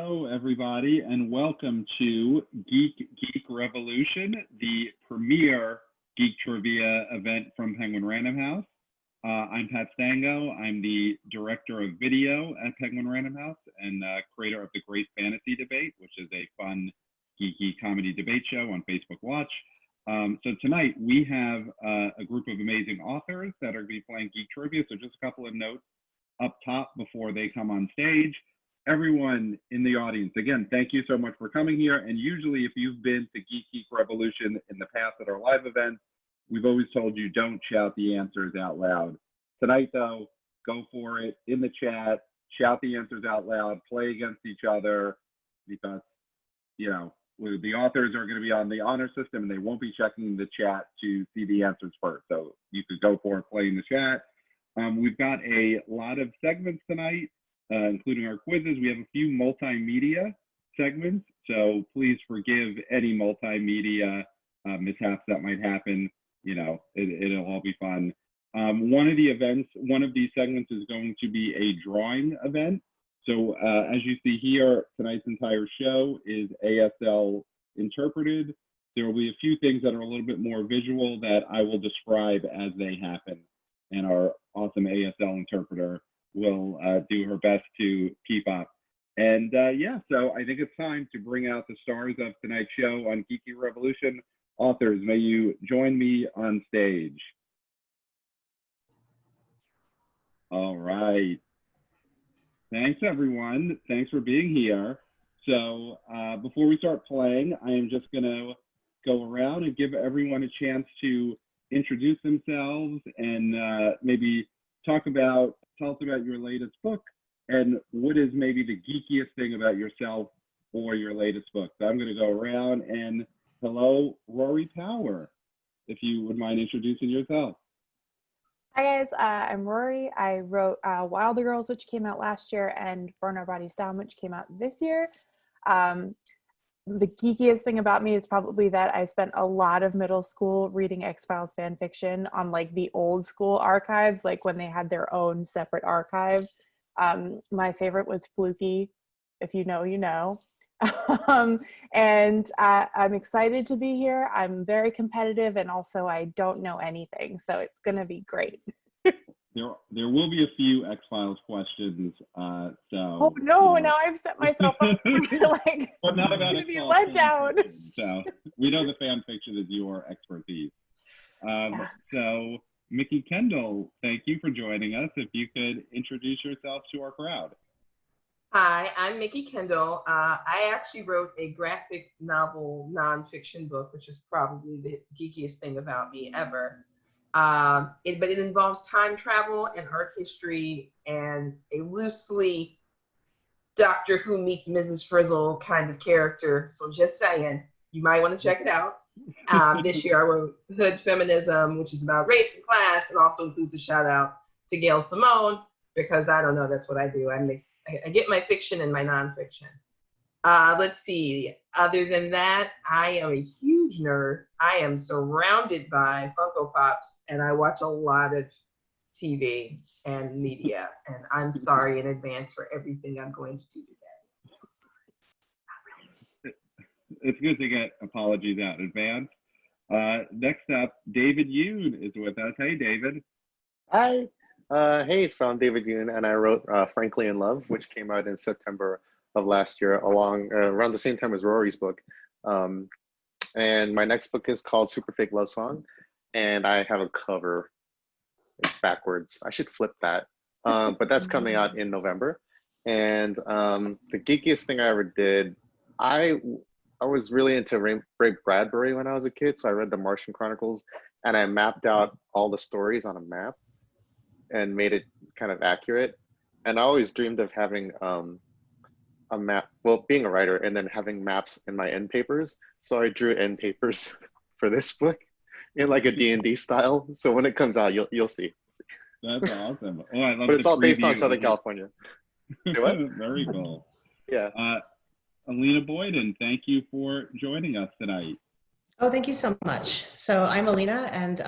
Hello, everybody, and welcome to Geek Geek Revolution, the premier geek trivia event from Penguin Random House. I'm Pat Stango. I'm the director of video at Penguin Random House and creator of the Great Fantasy Debate, which is a fun geeky comedy debate show on Facebook Watch. So tonight we have a group of amazing authors that are going to be playing geek trivia. So just a couple of notes up top before they come on stage. Everyone in the audience, again, thank you so much for coming here. And usually if you've been to Geek Geek Revolution in the past at our live events, we've always told you don't shout the answers out loud. Tonight though, go for it in the chat, shout the answers out loud, play against each other, because, you know, the authors are going to be on the honor system and they won't be checking the chat to see the answers first. So you could go for it, play in the chat. We've got a lot of segments tonight. Including our quizzes. We have a few multimedia segments, so please forgive any multimedia mishaps that might happen. You know, it'll all be fun. One of these segments is going to be a drawing event. So as you see here, tonight's entire show is ASL interpreted. There will be a few things that are a little bit more visual that I will describe as they happen, and our awesome ASL interpreter will do her best to keep up. And yeah, so I think it's time to bring out the stars of tonight's show on Geek Geek Revolution. Authors, may you join me on stage. All right. Thanks, everyone. Thanks for being here. So before we start playing, I am just gonna go around and give everyone a chance to introduce themselves and maybe tell us about your latest book and what is maybe the geekiest thing about yourself or your latest book. So I'm going to go around and hello, Rory Power, if you would mind introducing yourself. Hi guys, I'm Rory. I wrote Wilder Girls, which came out last year, and Burn Our Bodies Down, which came out this year. The geekiest thing about me is probably that I spent a lot of middle school reading X-Files fan fiction on like the old school archives, like when they had their own separate archive. My favorite was Fluky. If you know, you know. And I'm excited to be here. I'm very competitive, and also I don't know anything, so it's gonna be great. There will be a few X-Files questions. Oh no, you know. Now I've set myself up for like, but not about to be let down. So we know the fan fiction is your expertise. Yeah. So Mikki Kendall, thank you for joining us. If you could introduce yourself to our crowd. Hi, I'm Mikki Kendall. I actually wrote a graphic novel nonfiction book, which is probably the geekiest thing about me ever. But it involves time travel and art history and a loosely Doctor Who meets Mrs. Frizzle kind of character. So just saying, you might want to check it out. This year I wrote Hood Feminism, which is about race and class, and also includes a shout out to Gail Simone, because I don't know, that's what I do. I get my fiction and my nonfiction. Let's see, other than that, I am a huge nerd. I am surrounded by Funko Pops, and I watch a lot of TV and media, and I'm sorry in advance for everything I'm going to do today. I'm so sorry. Not really. It's good to get apologies out in advance. Next up, David Yoon is with us. Hey, David. Hi. Hey, so I'm David Yoon, and I wrote Frankly in Love, which came out in September of last year, around the same time as Rory's book. And my next book is called Super Fake Love Song, and I have a cover backwards. I should flip that, but that's coming out in November. And the geekiest thing I ever did, I was really into Ray Bradbury when I was a kid, so I read the Martian Chronicles, and I mapped out all the stories on a map and made it kind of accurate. And I always dreamed of having a map, well, being a writer and then having maps in my end papers. So I drew end papers for this book in like a D&D style. So when it comes out, you'll see. That's awesome. Oh, I love. But it's all based on Southern California. Say what? Very cool. Yeah. Alina Boyden, thank you for joining us tonight. Oh, thank you so much. So I'm Alina, and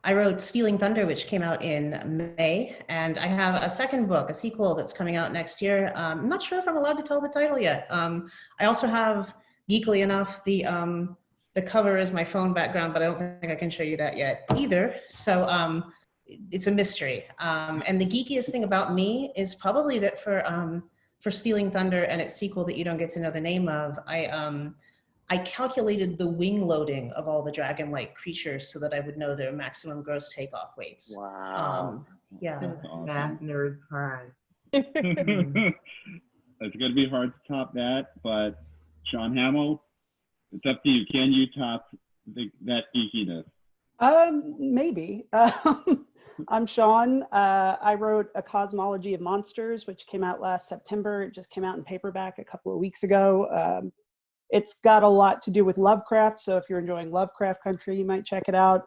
I wrote Stealing Thunder, which came out in May, and I have a second book, a sequel that's coming out next year. I'm not sure if I'm allowed to tell the title yet. I also have, geekily enough, the cover is my phone background, but I don't think I can show you that yet either. So it's a mystery. And the geekiest thing about me is probably that for Stealing Thunder and its sequel that you don't get to know the name of, I calculated the wing loading of all the dragon-like creatures so that I would know their maximum gross takeoff weights. Wow. Yeah. Math nerd pride. It's going to be hard to top that, but Shaun Hamill, it's up to you. Can you top that geekiness? Maybe. I'm Shaun. I wrote A Cosmology of Monsters, which came out last September. It just came out in paperback a couple of weeks ago. It's got a lot to do with Lovecraft, so if you're enjoying Lovecraft country, you might check it out.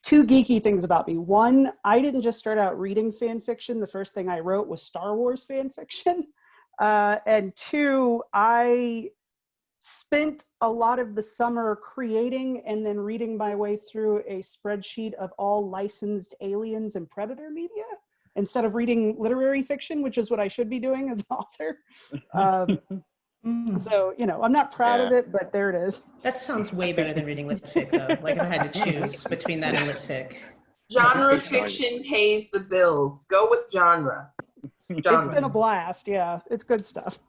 Two geeky things about me. One, I didn't just start out reading fan fiction. The first thing I wrote was Star Wars fan fiction. And two, I spent a lot of the summer creating and then reading my way through a spreadsheet of all licensed Aliens and Predator media instead of reading literary fiction, which is what I should be doing as an author. So, you know, I'm not proud of it, but there it is. That sounds way better than reading lit fic, though. Like if I had to choose between that and lit fic. Genre fiction pays the bills. Go with genre. It's been a blast. Yeah, it's good stuff.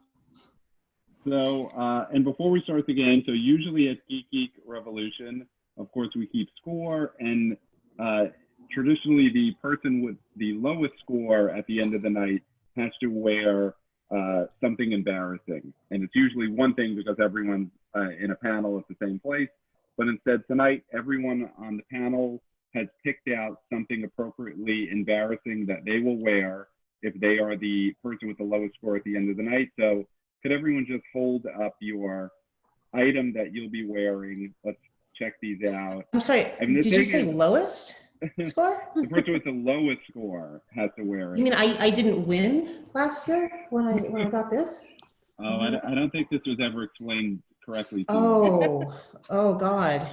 So, and before we start the game, so usually at Geek Geek Revolution, of course, we keep score, and traditionally the person with the lowest score at the end of the night has to wear something embarrassing. And it's usually one thing because everyone's in a panel at the same place. But instead tonight, everyone on the panel has picked out something appropriately embarrassing that they will wear if they are the person with the lowest score at the end of the night. So could everyone just hold up your item that you'll be wearing? Let's check these out. I'm sorry, did you say lowest score? The person with the lowest score has to wear it. You mean I didn't win last year when I got this? Oh, I don't think this was ever explained correctly to you. Oh God.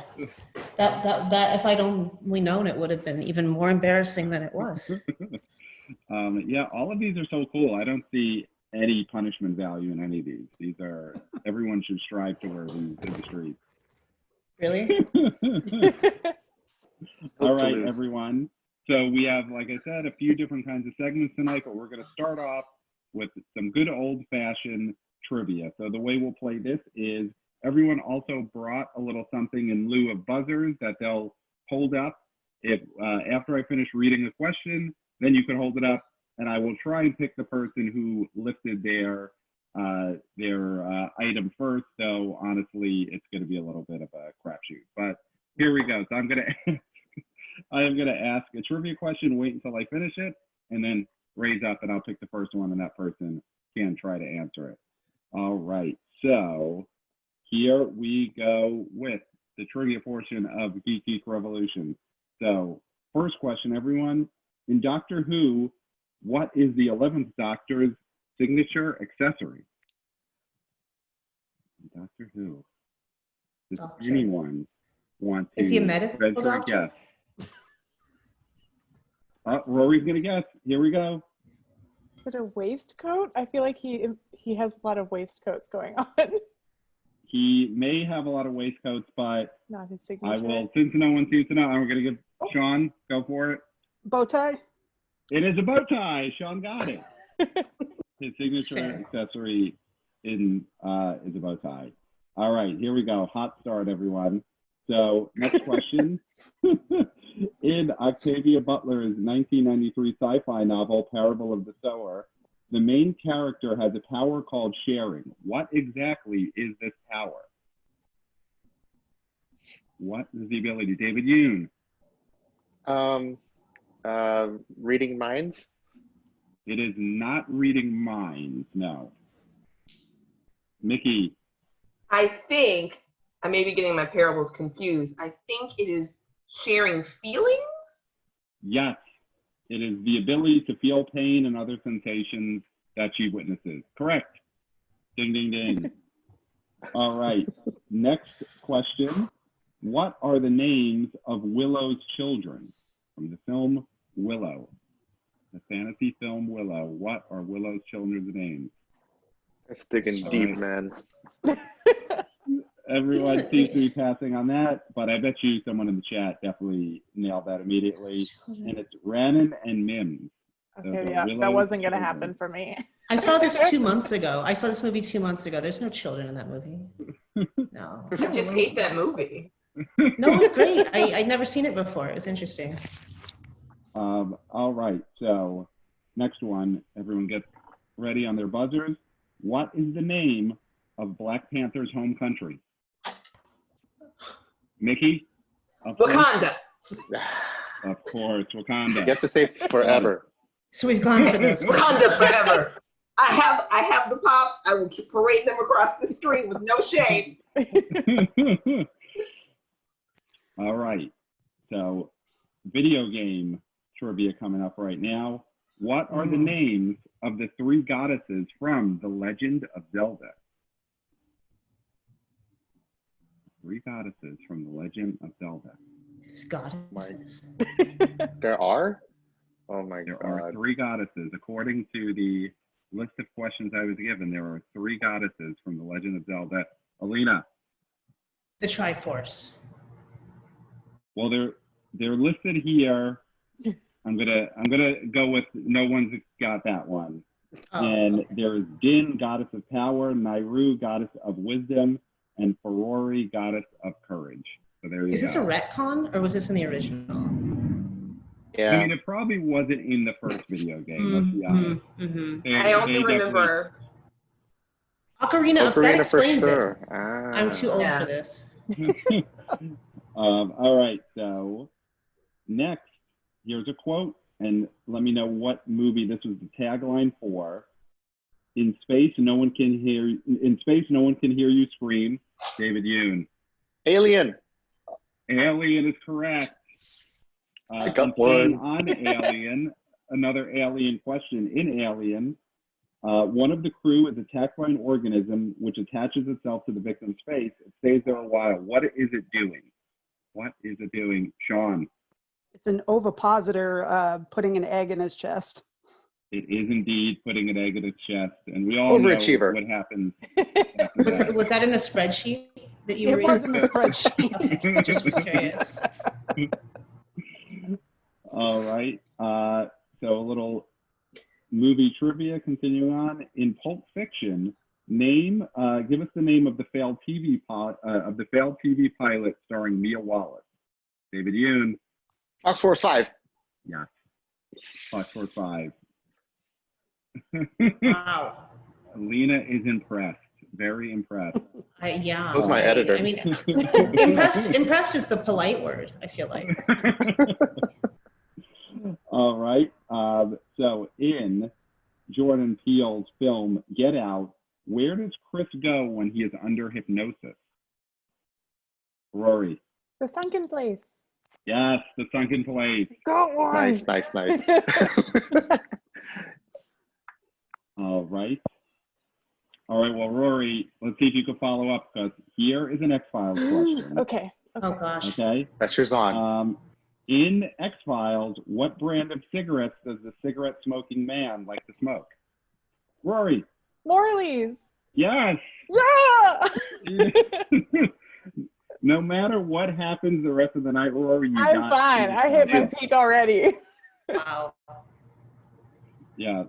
That if I'd only known, it would have been even more embarrassing than it was. Yeah, all of these are so cool. I don't see any punishment value in any of these. These are, everyone should strive to wear these in the streets. Really? All right, everyone. So we have, like I said, a few different kinds of segments tonight, but we're going to start off with some good old-fashioned trivia. So the way we'll play this is everyone also brought a little something in lieu of buzzers that they'll hold up. If after I finish reading a question, then you can hold it up, and I will try and pick the person who lifted their item first. So honestly, it's going to be a little bit of a crapshoot. But here we go. So I'm going to ask a trivia question, wait until I finish it, and then raise up, and I'll pick the first one, and that person can try to answer it. All right. So here we go with the trivia portion of Geek Geek Revolution. So first question, everyone. In Doctor Who, what is the 11th Doctor's signature accessory? Doctor Who. Does anyone want to? Is he a medical doctor? Guess? Rory's gonna guess. Here we go. Is it a waistcoat? I feel like he has a lot of waistcoats going on. He may have a lot of waistcoats, but not his signature. I will, since no one seems to know, I'm gonna give Shaun, go for it. Bow tie? It is a bow tie. Shaun got it. His signature accessory is a bow tie. All right, here we go. Hot start, everyone. So next question. In Octavia Butler's 1993 sci-fi novel, Parable of the Sower, the main character has a power called sharing. What exactly is this power? What is the ability? David Yoon. Reading minds? It is not reading minds, no. Mikki. I think, I may be getting my parables confused. I think it is sharing feelings? Yes, it is the ability to feel pain and other sensations that she witnesses. Correct. Ding, ding, ding. All right. Next question. What are the names of Willow's children from the film Willow? The fantasy film Willow. What are Willow's children's names? It's digging All deep, right. man. Everyone seems to be passing on that, but I bet you someone in the chat definitely nailed that immediately. And it's Rhiannon and Mims. Those Okay, are yeah, that Willow's wasn't gonna children. happen for me. I saw this 2 months ago. I saw this movie 2 months ago. There's no children in that movie. No. I just hate that movie. No, it was great. I'd never seen it before. It was interesting. All right, so next one, everyone get ready on their buzzers. What is the name of Black Panther's home country? Mickey? Of course. Wakanda. Of course, Wakanda. You have to say forever. So we've gone for this. Wakanda forever. I have the pops. I will parade them across the street with no shame. All right, so video game trivia coming up right now. What are the names of the 3 goddesses from The Legend of Zelda? 3 goddesses from The Legend of Zelda. There's goddesses. There are? Oh my There are God. 3 goddesses. According to the list of questions I was given, there are 3 goddesses from The Legend of Zelda. Alina? The Triforce. Well, they're listed here. I'm gonna go with no one's got that one. Oh, And okay. there's Din, goddess of power, Nairu, goddess of wisdom, and Ferori, goddess of courage. So there you Is this a go. retcon or was this in the original? I Yeah. mean, it probably wasn't in the first video game. Let's be honest. I only remember. Ocarina of that Ocarina for explains it. sure. I'm too old Yeah. for this. All right, so next, here's a quote, and let me know what movie this was the tagline for. In space, no one can hear you scream. David Yoon. Alien. Alien is correct. I got and staying one. on Alien, another alien question. In Alien, one of the crew is attacked by an organism which attaches itself to the victim's face. It stays there a while. What is it doing? What is it doing? Shaun. It's an ovipositor putting an egg in his chest. It is indeed putting an egg in its chest. And we all know Overachiever. what happens after that. Was that in the spreadsheet that you were It was reading? in the spreadsheet. Okay, just was curious. All right. So a little movie trivia continuing on. In Pulp Fiction, give us the name of the failed TV pilot starring Mia Wallace. David Yoon. Fox Force 5. Yes. Fox Force 5. Wow. Alina is impressed. Very impressed. Yeah. Who's my editor? I mean, impressed is the polite word, I feel like. All right. So in Jordan Peele's film Get Out, where does Chris go when he is under hypnosis? Rory. The sunken place. Yes, the sunken place. Got one. Nice. All right. All right. Well, Rory, let's see if you can follow up, because here is an X-Files question. Okay. Oh gosh. Okay. Pressure's on. In X-Files, what brand of cigarettes does the cigarette-smoking man like to smoke? Rory. Morley's. Yes. Yeah. No matter what happens the rest of the night, Rory, you I'm got fine. I hit my peak already. Wow. Yeah.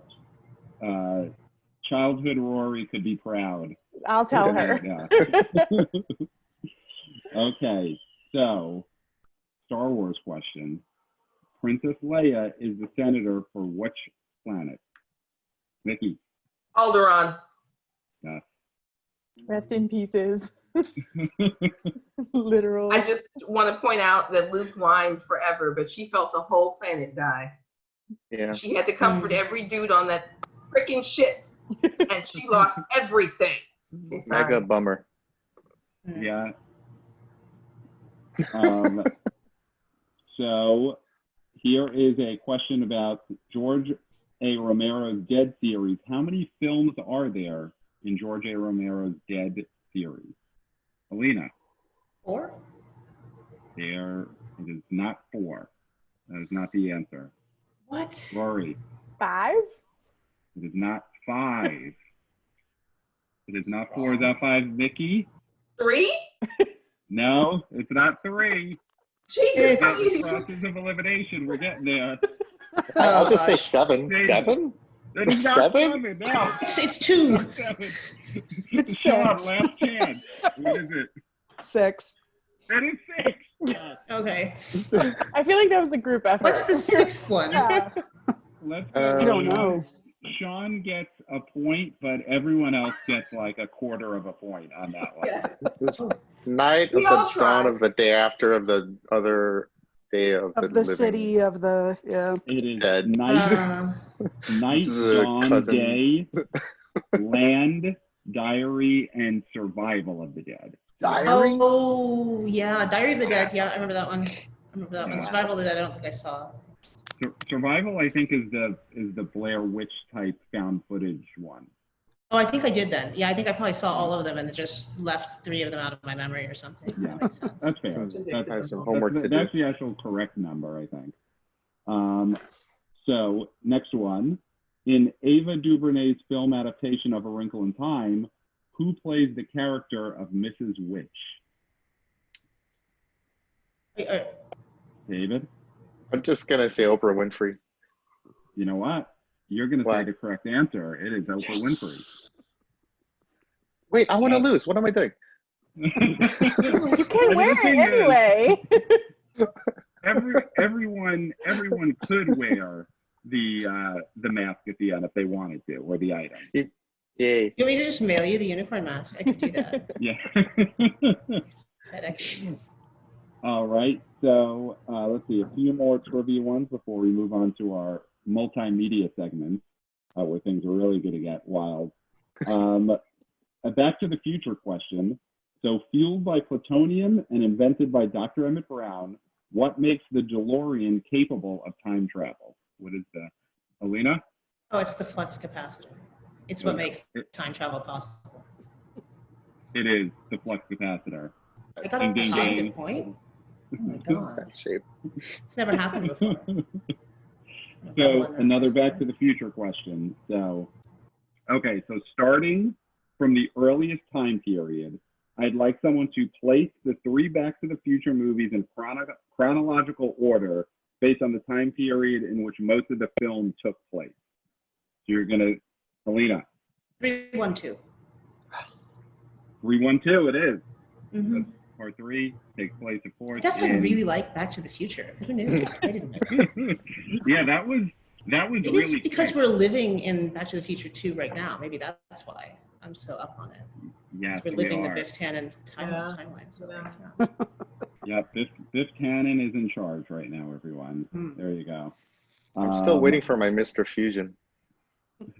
Childhood Rory could be proud. I'll tell her. Yeah. Okay, so Star Wars question. Princess Leia is the senator for which planet? Mickey. Alderaan. Yes. Rest in pieces. Literal. I just want to point out that Luke whined forever, but she felt a whole planet die. Yeah. She had to comfort every dude on that freaking ship, and she lost everything. Okay, sorry. Mega bummer. Yeah. So here is a question about George A. Romero's Dead series. How many films are there in George A. Romero's Dead series? Alina? 4? It is not 4. That is not the answer. What? Rory? 5? It is not 5. It is not 4. Is that 5? Mikki? 3? No, it's not 3. Jesus. We're getting the process of elimination. We're getting there. I'll just say gosh. 7. David. 7? That is not 7. No. It's 2. Not 7. It's Shaun, 6. last chance. What is it? 6. That is 6. Okay. I feel like that was a group effort. What's the 6th one? Yeah, Let's I don't know. Shaun gets a point, but everyone else gets like a quarter of a point on that one. Yes. It was night of We all the dawn tried. of the day after of the other day of Of the the living city of the, yeah. It is dead. night, This is a dawn, cousin. day, land, diary, and survival of the dead. Diary? Oh, yeah. Diary of the Dead. Yeah, I remember that one. Yeah. Survival of the Dead, I don't think I saw. Survival, I think, is the Blair Witch type found footage one. Oh, I think I did then. Yeah, I think I probably saw all of them and just left 3 of them out of my memory or something. Yeah. That makes sense. That's fair. I have some homework to do. That's the actual correct number, I think. So next one, in Ava DuVernay's film adaptation of A Wrinkle in Time, who plays the character of Mrs. Witch? Wait, David? I'm just going to say Oprah Winfrey. You know what? You're going to say What? the correct answer. It is Oprah Winfrey. Wait, I want to lose. What am I doing? You can wear it anyway. Everyone could wear the mask at the end if they wanted to, or the item. Yay. you want me to just mail you the unicorn mask? I could do that. Yeah. FedEx. All right. So let's see, a few more trivia ones before we move on to our multimedia segment, where things are really going to get wild. A Back to the Future question. So, fueled by plutonium and invented by Dr. Emmett Brown, what makes the DeLorean capable of time travel? What is the, Alina? Oh, it's the flux capacitor. It's what makes time travel possible. It is the flux capacitor. I got Ding, a ding, positive ding. point. Oh my god. That shape. It's never happened before. So another Back to the Future question. So, okay, so starting from the earliest time period, I'd like someone to place the 3 Back to the Future movies in chronological order based on the time period in which most of the film took place. So you're gonna, Alina. 3-1-2. 3-1-2, it is. Mm-hmm. Part 3 takes place, of course. I guess I really like Back to the Future. Who knew? I didn't know. Yeah, that was Maybe really it's because quick. we're living in Back to the Future 2 right now. Maybe that's why I'm so up on it. Yes, We're living we the are. Biff Tannen timeline. So Yeah. Yeah, Biff Tannen is in charge right now, everyone. Hmm. There you go. I'm still waiting for my Mr. Fusion.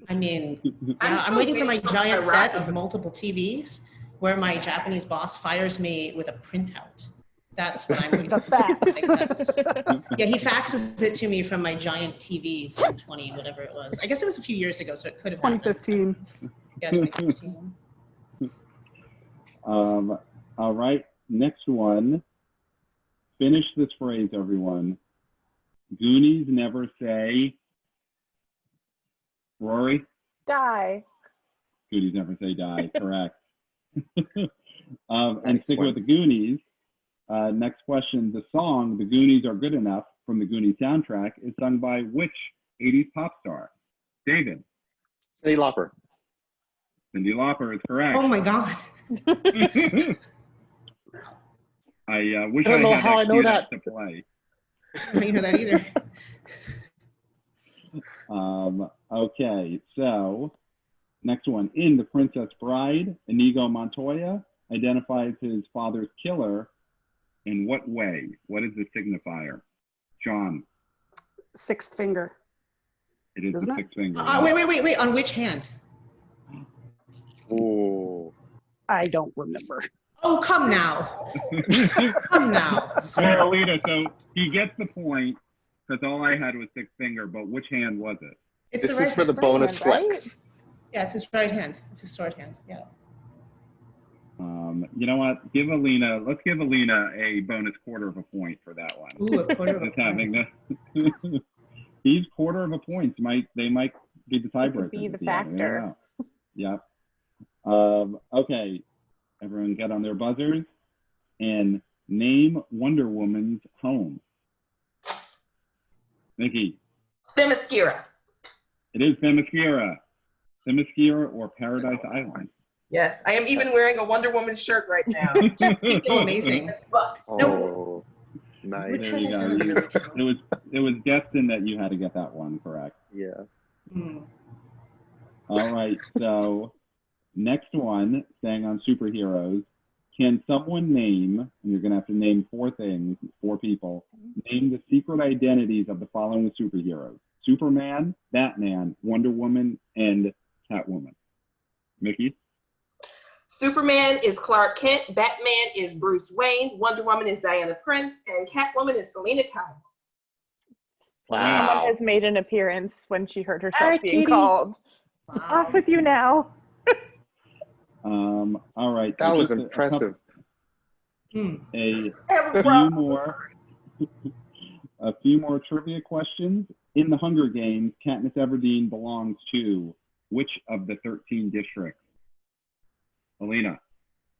I mean, I'm I'm still waiting for my waiting for giant my set rocket. of multiple TVs where my Japanese boss fires me with a printout. That's what I'm waiting The for. facts. Yeah, he faxes it to me from my giant TVs in 20, whatever it was. I guess it was a few years ago, so it could have happened. 2015. Yeah, 2015. All right, next one. Finish this phrase, everyone. Goonies never say. Rory? Die. Goonies never say die, correct. And Nice sticking one. with the Goonies, next question. The song The Goonies Are Good Enough from the Goonies soundtrack is sung by which 80s pop star? David? Cyndi Lauper. Cyndi Lauper is correct. Oh my God. I wish I don't know had how I know queued that. up to play. I don't know that either. Okay, so next one. In The Princess Bride, Inigo Montoya identifies his father's killer in what way? What is the signifier? John? Sixth finger. It is Isn't the it? sixth finger. Wait. On which hand? Ooh. I don't remember. Oh, come now. Come now. Sorry, Alina, so he gets the point because all I had was sixth finger, but which hand was it? It's This the right is for the hand. bonus hand, right? flex. Yeah, it's his right hand. It's his sword hand. Yeah. You know what? Let's give Alina a bonus quarter of a point for that one. Ooh, a quarter of a Just having point. these quarter of a point might be the tiebreaker. Could be the factor. Yep. Okay, everyone get on their buzzers and name Wonder Woman's home. Mikki. Themyscira. It is Themyscira. Themyscira or Paradise Island. Yes, I am even wearing a Wonder Woman shirt right now. You feel amazing. Oh, nice. There you go. It was destined that you had to get that one correct. Yeah. All right, so next one, staying on superheroes. Can someone name, and you're going to have to name 4 things, 4 people, name the secret identities of the following superheroes: Superman, Batman, Wonder Woman, and Catwoman. Mikki? Superman is Clark Kent, Batman is Bruce Wayne, Wonder Woman is Diana Prince, and Catwoman is Selena Kyle. Someone has made an appearance when she heard herself Hi, being Katie. called. Wow. Off with you now. All right. That so was just impressive. A I have a few problem. more. A few more trivia questions. In the Hunger Games, Katniss Everdeen belongs to which of the 13 districts? Alina.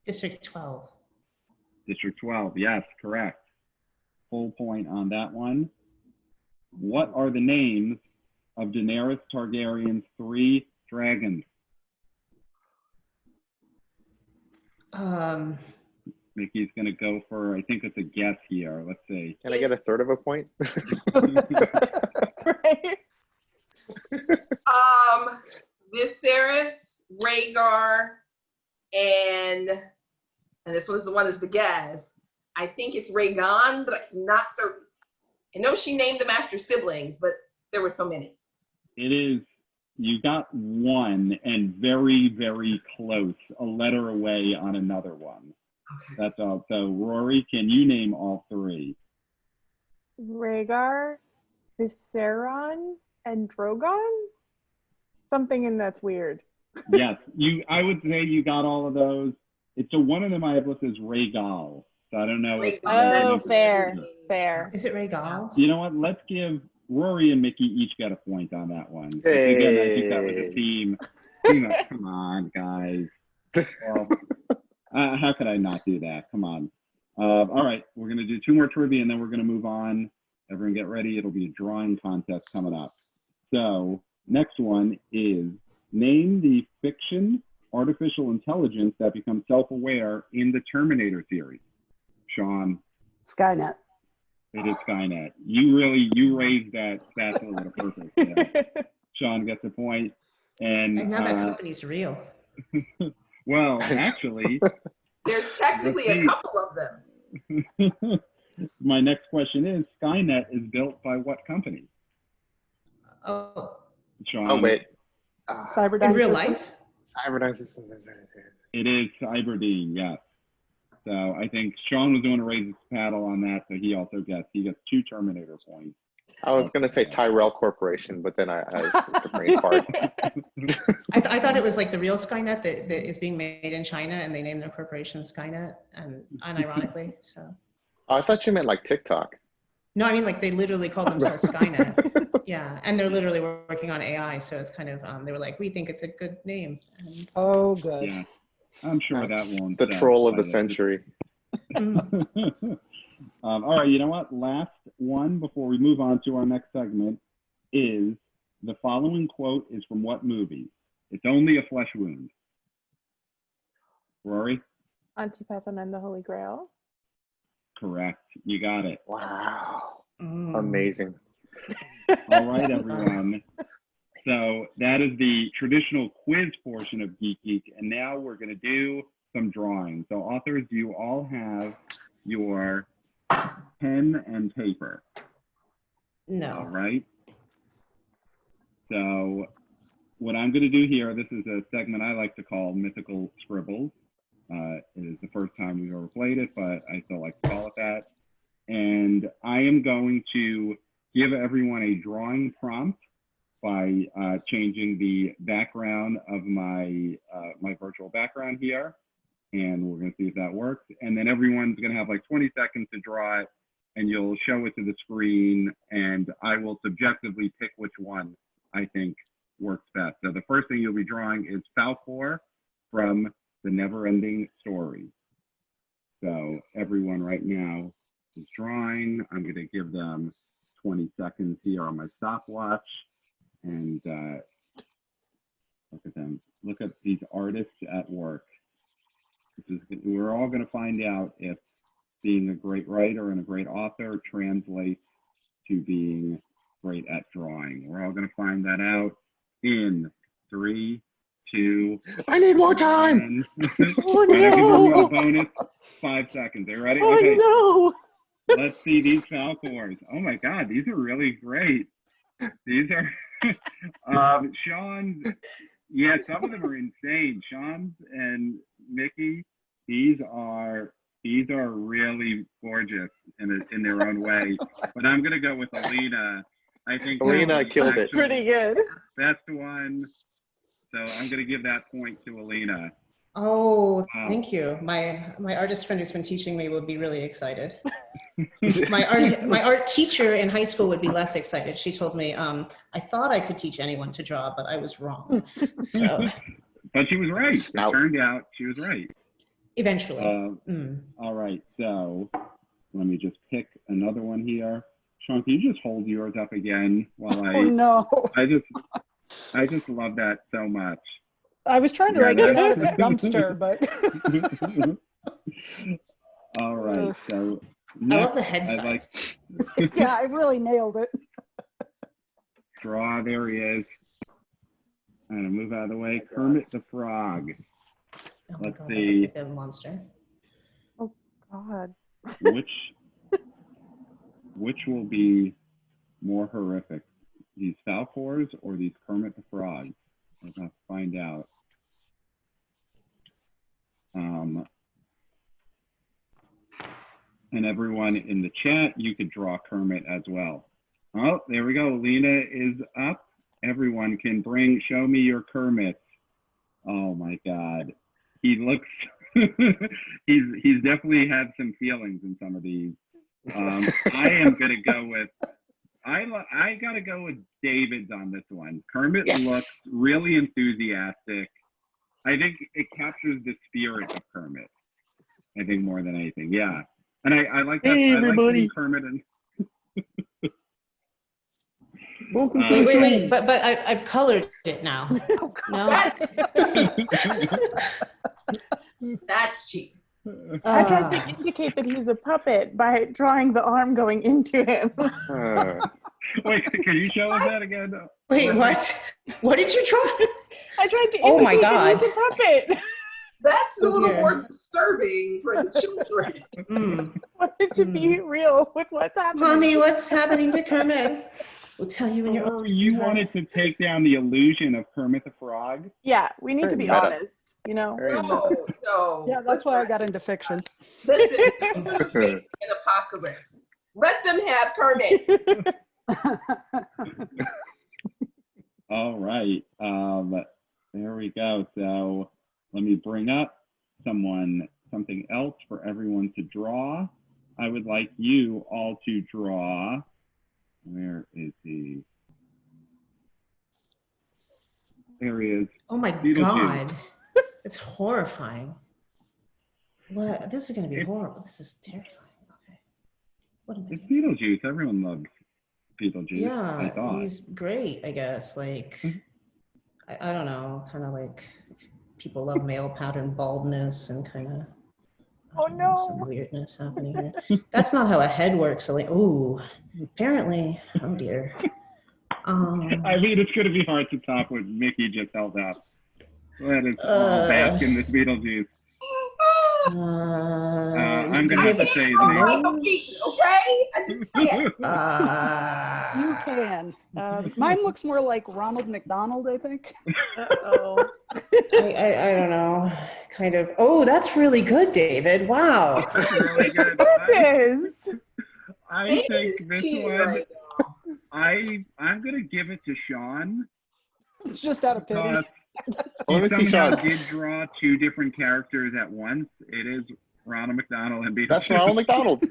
District 12. District 12. Yes, correct. Full point on that one. What are the names of Daenerys Targaryen's 3 dragons? Mikki's going to go for, I think it's a guess here. Let's see. Can I get a third of a point? Right? Viserys, Rhaegar, and this one's the one is the Gaz. I think it's Rhaegon, but I'm not certain. I know she named them after siblings, but there were so many. It is, you got one and very, very close, a letter away on another one. Okay. That's all. So, Rory, can you name all 3? Rhaegar, Viseron, and Drogon? Something in that's weird. Yes, I would say you got all of those. It's one of them I have listed as Rhaegal. So I don't know. Oh, fair. Is it Rhaegal? You know what? Let's give Rory and Mikki each get a point on that one. Hey. Again, I think that was a team. Come on, guys. Well, how could I not do that? Come on. All right, we're going to do 2 more trivia, and then we're going to move on. Everyone get ready. It'll be a drawing contest coming up. So next one is name the fiction artificial intelligence that becomes self-aware in the Terminator series. Shaun. Skynet. It is Skynet. You raised that statue with a purpose. Yeah. Shaun gets a point. And now that company's real. Well, actually, There's technically a couple of them. My next question is, Skynet is built by what company? Oh, Shaun. Oh, wait. Cyberdyne in real Systems? life? Cyberdyne Systems. It is Cyberdyne, yes. So I think Shaun was going to raise his paddle on that, so he also gets 2 Terminator points. I was going to say Tyrell Corporation, but then I took the brain part. I thought it was like the real Skynet that is being made in China, and they named their corporation Skynet, and unironically, so. Oh, I thought you meant like TikTok. No, I mean like they literally call themselves Skynet. Yeah, and they're literally working on AI, so it's kind of, they were like, we think it's a good name. And, Oh, good. Yeah, I'm sure that won't. The troll of the century. All right, you know what? Last one before we move on to our next segment is the following quote is from what movie? It's only a flesh wound. Rory? Antipathan and the Holy Grail. Correct. You got it. Wow. Amazing. All right, everyone. So that is the traditional quiz portion of Geek Geek, and now we're going to do some drawing. So authors, you all have your pen and paper. No. All right. So what I'm going to do here, this is a segment I like to call Mythical Scribbles. It is the first time we've ever played it, but I still like to call it that. And I am going to give everyone a drawing prompt by changing the background of my my virtual background here. and we're going to see if that works. And then everyone's going to have like 20 seconds to draw it, and you'll show it to the screen, and I will subjectively pick which one I think works best. So the first thing you'll be drawing is Falcor from the Neverending Story. So everyone right now is drawing. I'm going to give them 20 seconds here on my stopwatch, and look at them. Look at these artists at work. We're all going to find out if being a great writer and a great author translates to being great at drawing. We're all going to find that out in 3, 2. I need more time. Oh, And I can give you no. a bonus 5 seconds. Are you ready? Oh, Okay. no. Let's see these Falcors. Oh my God, these are really great. These are Shaun's. Yeah, some of them are insane. Shaun's and Mikki, these are really gorgeous in their own way. But I'm gonna go with Alina. I think Alina killed it. Pretty good. Best one. So I'm gonna give that point to Alina. Oh, Wow. thank you. My artist friend who's been teaching me would be really excited. my art teacher in high school would be less excited. She told me, I thought I could teach anyone to draw, but I was wrong. So, But she was right. Snout. It turned out she was right. eventually. All right, so let me just pick another one here. Shaun, can you just hold yours up again while Oh no. I just love that so much. I was trying to Yeah, like get that- out of the dumpster, but All right, so I love next, the head I'd size. like yeah, I really nailed it. draw. There he is. I'm gonna move out of the way. Kermit the Frog. Oh my let's God, see. that looks like a monster. God. Which will be more horrific, these Falcors or these Kermit the Frogs? We're gonna find out. And everyone in the chat, you could draw Kermit as well. Oh, there we go. Alina is up. Everyone can show me your Kermit. Oh my God. He looks, he's definitely had some feelings in some of these. I am gonna go with, I gotta go with David's on this one. Kermit looks really enthusiastic. I think it captures the spirit of Kermit. I think more than anything, yeah. And I like that. Hey, I like everybody. seeing Kermit and. Welcome to Wait, the wait, show. but I've colored it now. No. That's cheap. I tried to indicate that he's a puppet by drawing the arm going into him. Wait, can you show us that again? Wait, what? What did you draw? I tried to Oh my indicate that God. he's a puppet. That's a little Yeah. more disturbing for the children. Mm. I wanted to be real with what's happening. Mommy, what's happening to Kermit? We'll tell you when you're Or you wanted to take down the illusion of Kermit the Frog? Yeah, we need to be Meta. honest, you know? Very No, no. Yeah, that's why I got into fiction. Listen, we're facing an apocalypse. Let them have Kermit. All right. There we go. So let me bring up something else for everyone to draw. I would like you all to draw. Where is he? There he is. Oh my Beetlejuice. God. It's horrifying. What? This is going to be horrible. This is terrifying. Okay. What am I It's doing? Beetlejuice. Everyone loves Beetlejuice. I Yeah, thought. he's great, I guess. Like, I don't know, kind of like people love male pattern baldness and kind of Oh, no. some weirdness happening here. That's not how a head works. So like, ooh, apparently, oh dear. I mean, it's going to be hard to top what Mikki just held up. Let us all bask in this Beetlejuice. I'm going to have to say his name. Michael Keaton, okay? I just can't. You can. Mine looks more like Ronald McDonald, I think. Uh-oh. I don't know, kind of. Oh, that's really good, David. Wow. That's really good. This. I David think is this cheating one, right now. I'm going to give it to Shaun Just out of pity. Let me see somehow Sean's. did draw two different characters at once. It is Ronald McDonald and Beetlejuice. That's Ronald McDonald.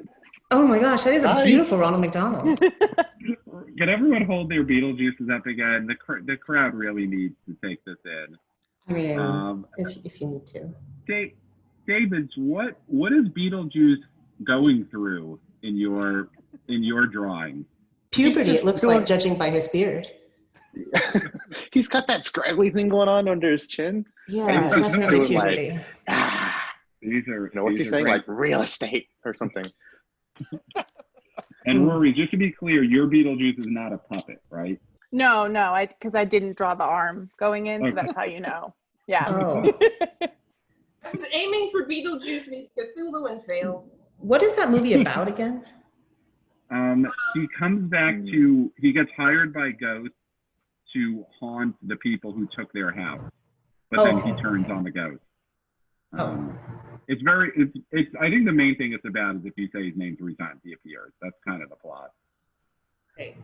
Oh my gosh, that is a Nice. beautiful Ronald McDonald. Can everyone hold their Beetlejuices up again? The crowd really needs to take this in. I mean, Um, if you need to. David, what is Beetlejuice going through in your drawing? Puberty, it looks like, doing- judging by his beard. He's got that scraggly thing going on under his chin. Yeah, He's just definitely doing, like, puberty. These are, You know, what's he these are saying? great. Like real estate or something. And Rory, just to be clear, your Beetlejuice is not a puppet, right? No, because I didn't draw the arm going in, so Okay. that's how you know. Yeah. Oh. I was aiming for Beetlejuice meets Cthulhu and failed. What is that movie about again? He comes back to, he gets hired by ghosts to haunt the people who took their house, but then he Okay. turns on the ghost. Oh. It's I think the main thing it's about is if you say his name 3 times, he appears. That's kind of the plot. Great.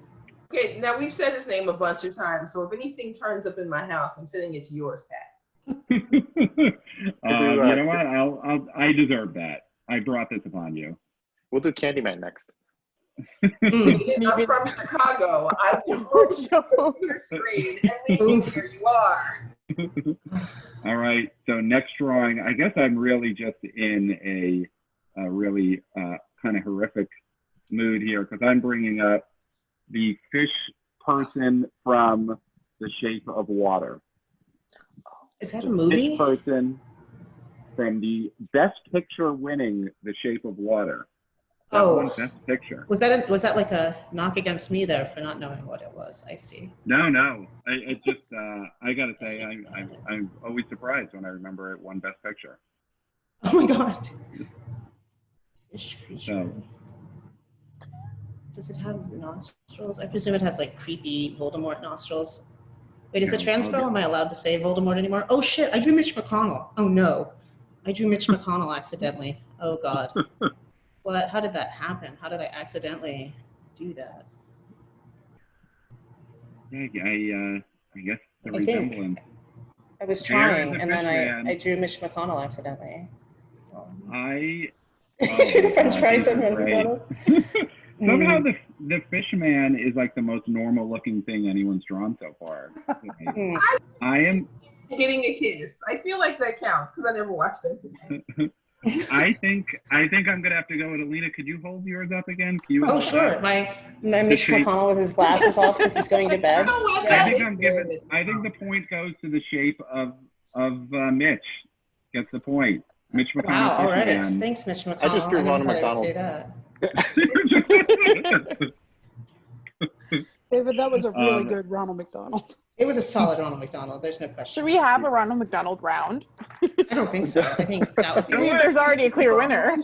Okay, now we've said his name a bunch of times, so if anything turns up in my house, I'm sending it to yours, Pat. You know what? I deserve that. I brought this upon you. We'll do Candyman next. I'm from Chicago. I was on your screen, and then here you are. All right. So next drawing, I guess I'm really just in a really kind of horrific mood here because I'm bringing up the fish person from The Shape of Water. Is that a Fish movie? person from the Best Picture winning The Shape of Water. That Oh. won Best Picture. Was that like a knock against me there for not knowing what it was? I see. No. It just I gotta say I'm always surprised when I remember it won Best Picture. Oh my god. Fish creature. So Does it have nostrils? I presume it has like creepy Voldemort nostrils. Wait, is it No, trans I'll girl? get- Am I allowed to say Voldemort anymore? Oh shit, I drew Mitch McConnell. Oh no. I drew Mitch McConnell accidentally. Oh god. What? How did that happen? How did I accidentally do that? yeah, I guess the I think. resemblance. I was There is trying a and then fish man. I drew Mitch McConnell accidentally. I You drew the French God, fries these on are Ronald great. McDonald? Somehow the fish man is like the most normal looking thing anyone's drawn so far. Hmm. I am Getting a kiss. I feel like that counts because I never watched that. I think I'm gonna have to go with Alina. Could you hold yours up again? Can you Oh hold sure, that? my Mitch shape. McConnell with his glasses off because he's going to bed. know what? Yeah. I think the point goes to the shape of Mitch. Gets the point. Mitch McConnell. Wow, all right. Man. Thanks, Mitch McConnell. I just drew never Ronald thought I would McDonald. say that. David, that was a really Um, good Ronald McDonald. It was a solid Ronald McDonald. There's no question. Should we have a Ronald McDonald round? I don't think so. I think that would be. I mean, there's already a clear winner.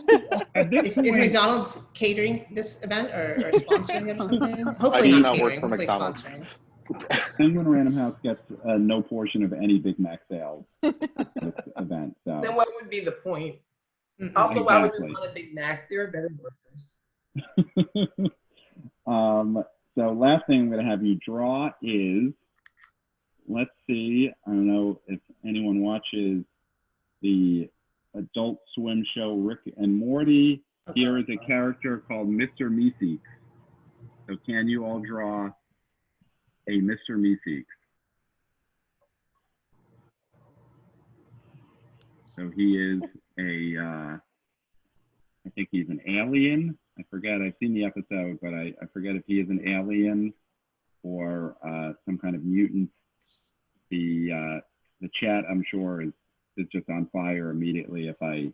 At this Is point, McDonald's catering this event or sponsoring it or something? I Hopefully do not not work catering. for Hopefully McDonald's. sponsoring. Penguin Random House gets no portion of any Big Mac sales at this event. So. Then what would be the point? Mhm. Also, why would we Exactly. want a Big Mac? There are better burgers. So last thing I'm going to have you draw is, let's see, I don't know if anyone watches the Adult Swim show Rick and Morty. Here is a character called Mr. Meeseeks. So can you all draw a Mr. Meeseeks? So he is I think he's an alien. I forget, I've seen the episode, but I forget if he is an alien or some kind of mutant. The chat, I'm sure, is just on fire immediately if I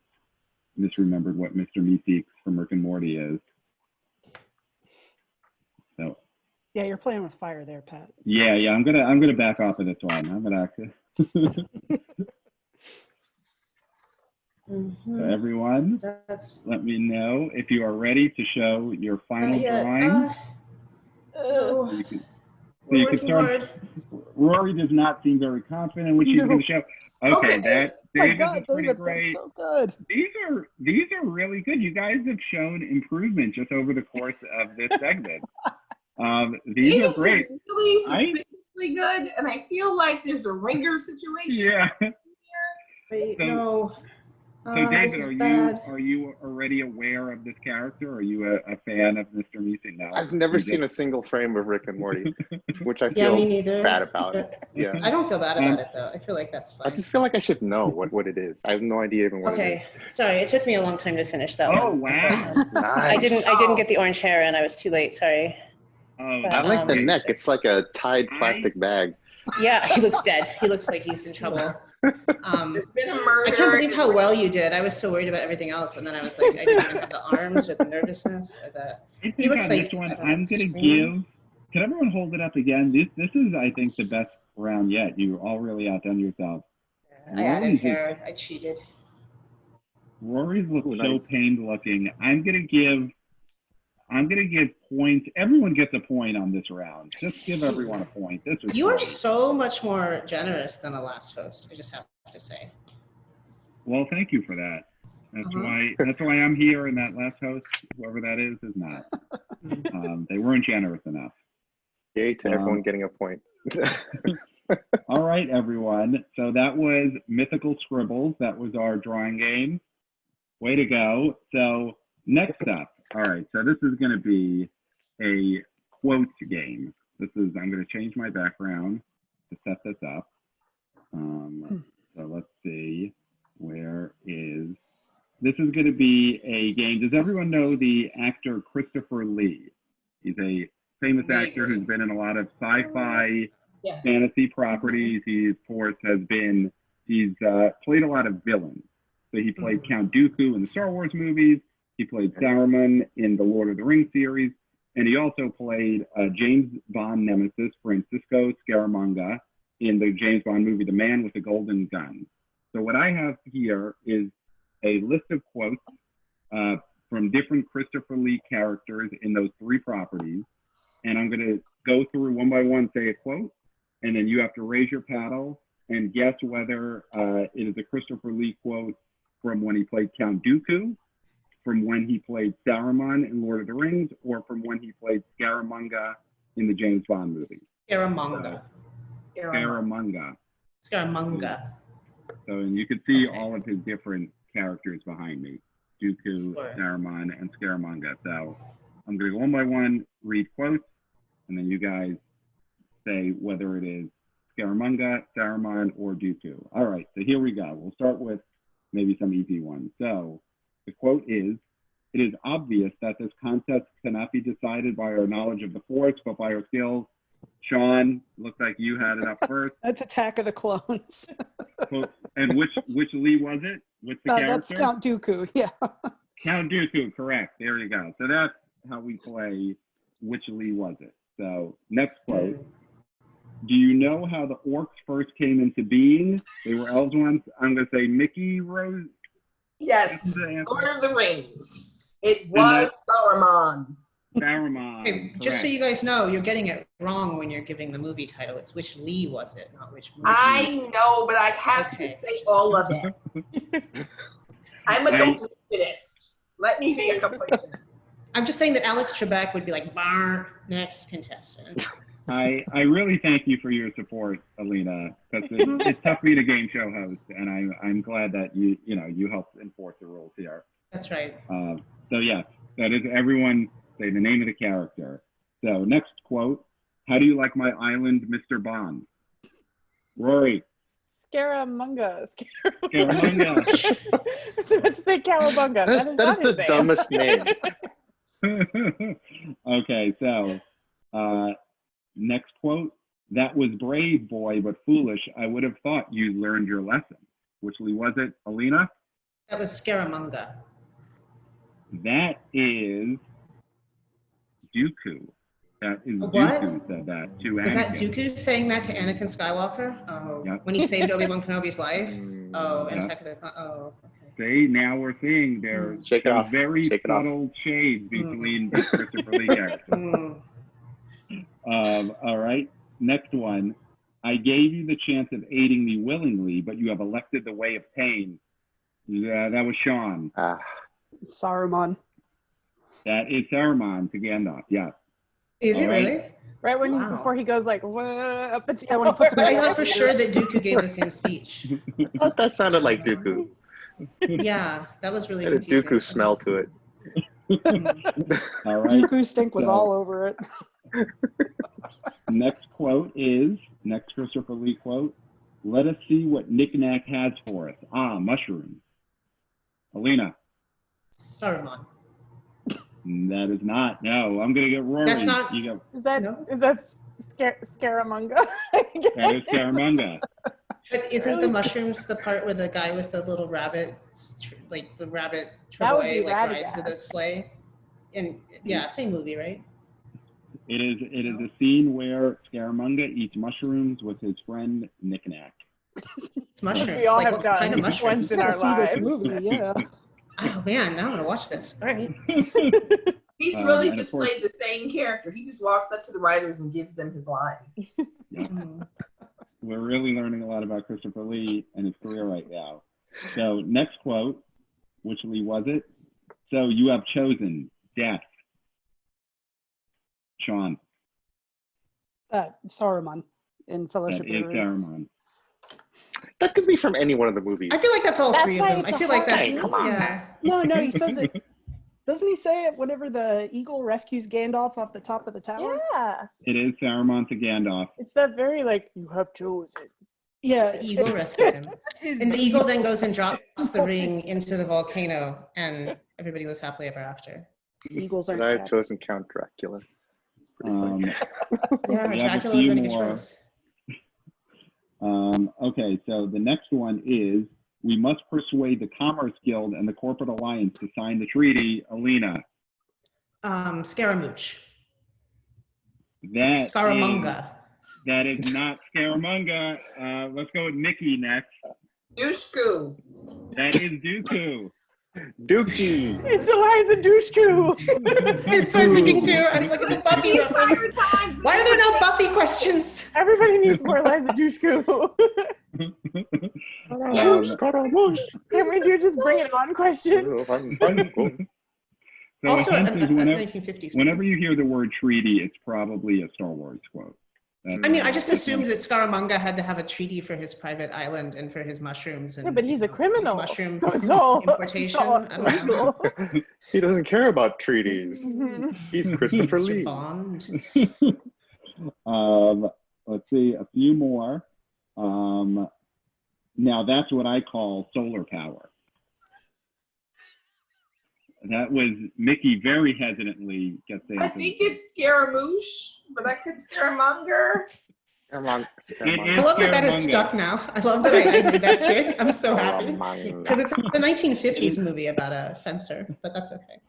misremembered what Mr. Meeseeks from Rick and Morty is. So Yeah, you're playing with fire there, Pat. yeah, I'm gonna back off of this one. I'm gonna actually. So Mhm. everyone, That's let me know if you are ready to show your final yeah, drawing. no. You can- so We're you can working start. hard. Rory does not seem very confident in what she's No. going to show. Okay, Okay. that Oh my David God, is pretty David, great. that's so good. These are really good. You guys have shown improvement just over the course of this segment. These are David's great. Really I- suspiciously seriously good, and I feel like there's a ringer situation. Yeah. Wait, So- no. So This David, is are bad. you already aware of this character? Are you a fan of Mr. Meeson now? I've never seen a single frame of Rick and Morty, which I Yeah, feel me neither. bad about. But Yeah. I don't feel bad about it though. I feel like that's I fine. just feel like I should know what it is. I have no idea even what it Okay, sorry. It took me a long time to finish that Oh, one. wow. is. I Nice. didn't get the orange hair, and I was too late. Sorry. Oh, But, I like the um, neck. It's like a tied plastic bag. Yeah, he looks dead. He looks like he's in trouble. There's been a murder. I can't believe how well you did. I was so worried about everything else, and then I was like, I didn't even have the arms or the nervousness or the. I He think looks on like this one, I don't know, I'm going to Scream. give. Can everyone hold it up again? This is, I think, the best round yet. You all really outdone yourselves. I added hair. I cheated. Rory's looks Ooh, so nice. pained looking. I'm gonna give points. Everyone gets a point on this round. Just give everyone a point. This was You are great. so much more generous than the last host. I just have to say. Well, thank you for that. That's Uh-huh. why I'm here, and that last host, whoever that is not. They weren't generous enough. Yay to everyone getting a point. All right, everyone. So that was Mythical Scribbles. That was our drawing game. Way to go. So next up, all right, so this is going to be a quote game. I'm going to change my background to set this up. So let's see, this is going to be a game. Does everyone know the actor Christopher Lee? He's a famous actor who's been in a lot of sci-fi fantasy properties. He, of course, he's played a lot of villains. So he played Count Dooku in the Star Wars movies. He played Saruman in the Lord of the Rings series. And he also played James Bond nemesis, Francisco Scaramanga, in the James Bond movie, The Man with the Golden Gun. So what I have here is a list of quotes from different Christopher Lee characters in those three properties. And I'm going to go through one by one, say a quote, and then you have to raise your paddle and guess whether it is a Christopher Lee quote from when he played Count Dooku, from when he played Saruman in Lord of the Rings, or from when he played Scaramanga in the James Bond movie. Scaramanga. Scaramanga. Scaramanga. So, and you can see Okay. all of his different characters behind me. Dooku, Sure. Saruman, and Scaramanga. So I'm going to go one by one, read quotes, and then you guys say whether it is Scaramanga, Saruman, or Dooku. All right, so here we go. We'll start with maybe some easy ones. So the quote is, "It is obvious that this contest cannot be decided by our knowledge of the Force, but by our skills." Sean, looks like you had it up first. That's Attack of the Clones. And which Lee was it? What's the That's character? Count Dooku, yeah. Count Dooku, correct. There you go. So that's how we play which Lee was it. So next quote. "Do you know how the orcs first came into being? They were elves once." I'm going to say Mickey Rose. Yes, That's the answer. Lord of the Rings. It was Saruman. Saruman. Okay, just so correct. you guys know, you're getting it wrong when you're giving the movie title. It's which Lee was it, not which movie. I know, but I have to Okay. say all of it. I'm a completionist. Let me be a completionist. I'm just saying that Alex Trebek would be like, "Bar, next contestant." I really thank you for your support, Alina, because it's tough being a game show host, and I'm glad that you helped enforce the rules here. That's right. So yes, that is everyone say the name of the character. So next quote, "How do you like my island, Mr. Bond?" Rory. Scaramanga. Scaramanga. I was about to say Cowabunga. That is That not is the his name. dumbest name. Okay, so next quote, "That was brave, boy, but foolish. I would have thought you learned your lesson." Which Lee was it, Alina? That was Scaramanga. That is Dooku. That is What? Dooku said that to Anakin. Was that Dooku saying that to Anakin Skywalker? Oh, Yep. when he saved Obi-Wan Kenobi's life? Oh, and Yeah. Attack of the Clones. Oh, okay. See, now we're seeing there's Shake it off. very Shake it off. subtle shades between the Christopher Lee characters. All right, next one. "I gave you the chance of aiding me willingly, but you have elected the way of pain." Yeah, that was Sean. Saruman. That is Saruman to Gandalf, yes. Is All it right. really? Right when Wow. before he goes like "Whoa," up the Yeah, when he puts tower. I thought for sure that Dooku gave the same speech. I thought that sounded like Dooku. Yeah, that was really It had a confusing. Dooku smell to it. All right. Dooku stink was So- all over it. Next quote is, next Christopher Lee quote, let us see what Knick-Knack has for us. Ah, mushrooms. Alina, Saruman. that is not. No, I'm going to get Rory. That's not- You go. Is that No. Scaramanga? That is Scaramanga. But isn't the mushrooms the part where the guy with the little rabbit, like the rabbit That would Travoy, be like rides to the Radagast. sleigh? And yeah, same movie, right? It is a scene where Scaramanga eats mushrooms with his friend Knick-Knack. It's mushrooms. We all like, have what done kind of once mushrooms? in Gotta our see this lives. movie, yeah. Oh man, now I'm gonna watch this. All right. He's really and of just course- played the same character. He just walks up to the writers and gives them his lines. Mm. We're really learning a lot about Christopher Lee and his career right now. So next quote, which Lee was it? So you have chosen death. Shaun, Saruman in that Fellowship is of the Ring. Saruman. That could be from any one of the movies. I feel like that's all That's three of why them. it's I a feel like hard that's Hey, come on. yeah. No, he says it. Doesn't he say it whenever the eagle rescues Gandalf off the top of the tower? Yeah, It is Saruman to Gandalf. it's that very like you have chosen. Yeah. The eagle rescues him. His- And the eagle then goes and drops the ring into the volcano, and everybody lives happily ever after. Eagles aren't But I've tapped. chosen Count Dracula. Pretty funny. Yeah, We have a Dracula would few have been a good more. choice. Okay, so the next one is, we must persuade the Commerce Guild and the Corporate Alliance to sign the treaty. Alina, Scaramouche. that Scaramanga. that is not Scaramanga. Let's go with Mickey next. Dushku. That is Dooku. Dookie. It's Eliza Dushku. It's what I was thinking too. I was like, it's a Buffy The reference. entire time. Why are there no Buffy questions? Everybody needs more Eliza Dushku. Can we do just bring it on questions? So Also, the a hint is whenever, 1950s. whenever you hear the word treaty, it's probably a Star Wars quote. I mean, I just assumed that Scaramanga had to have a treaty for his private island and for his mushrooms. And, Yeah, but he's a criminal, Mushroom so it's all importation. It's I all don't know. legal. He doesn't care about treaties. Mhm. He's Christopher Mr. Lee. Bond. Let's see, a few more. Now that's what I call solar power. That was Mickey very hesitantly gets the I answer. think it's Scaramouche, but I could Scaramanga. I love that is Scaramanga. stuck now. I love that I made that stick. I'm so happy. Because it's a 1950s movie about a fencer, but that's okay.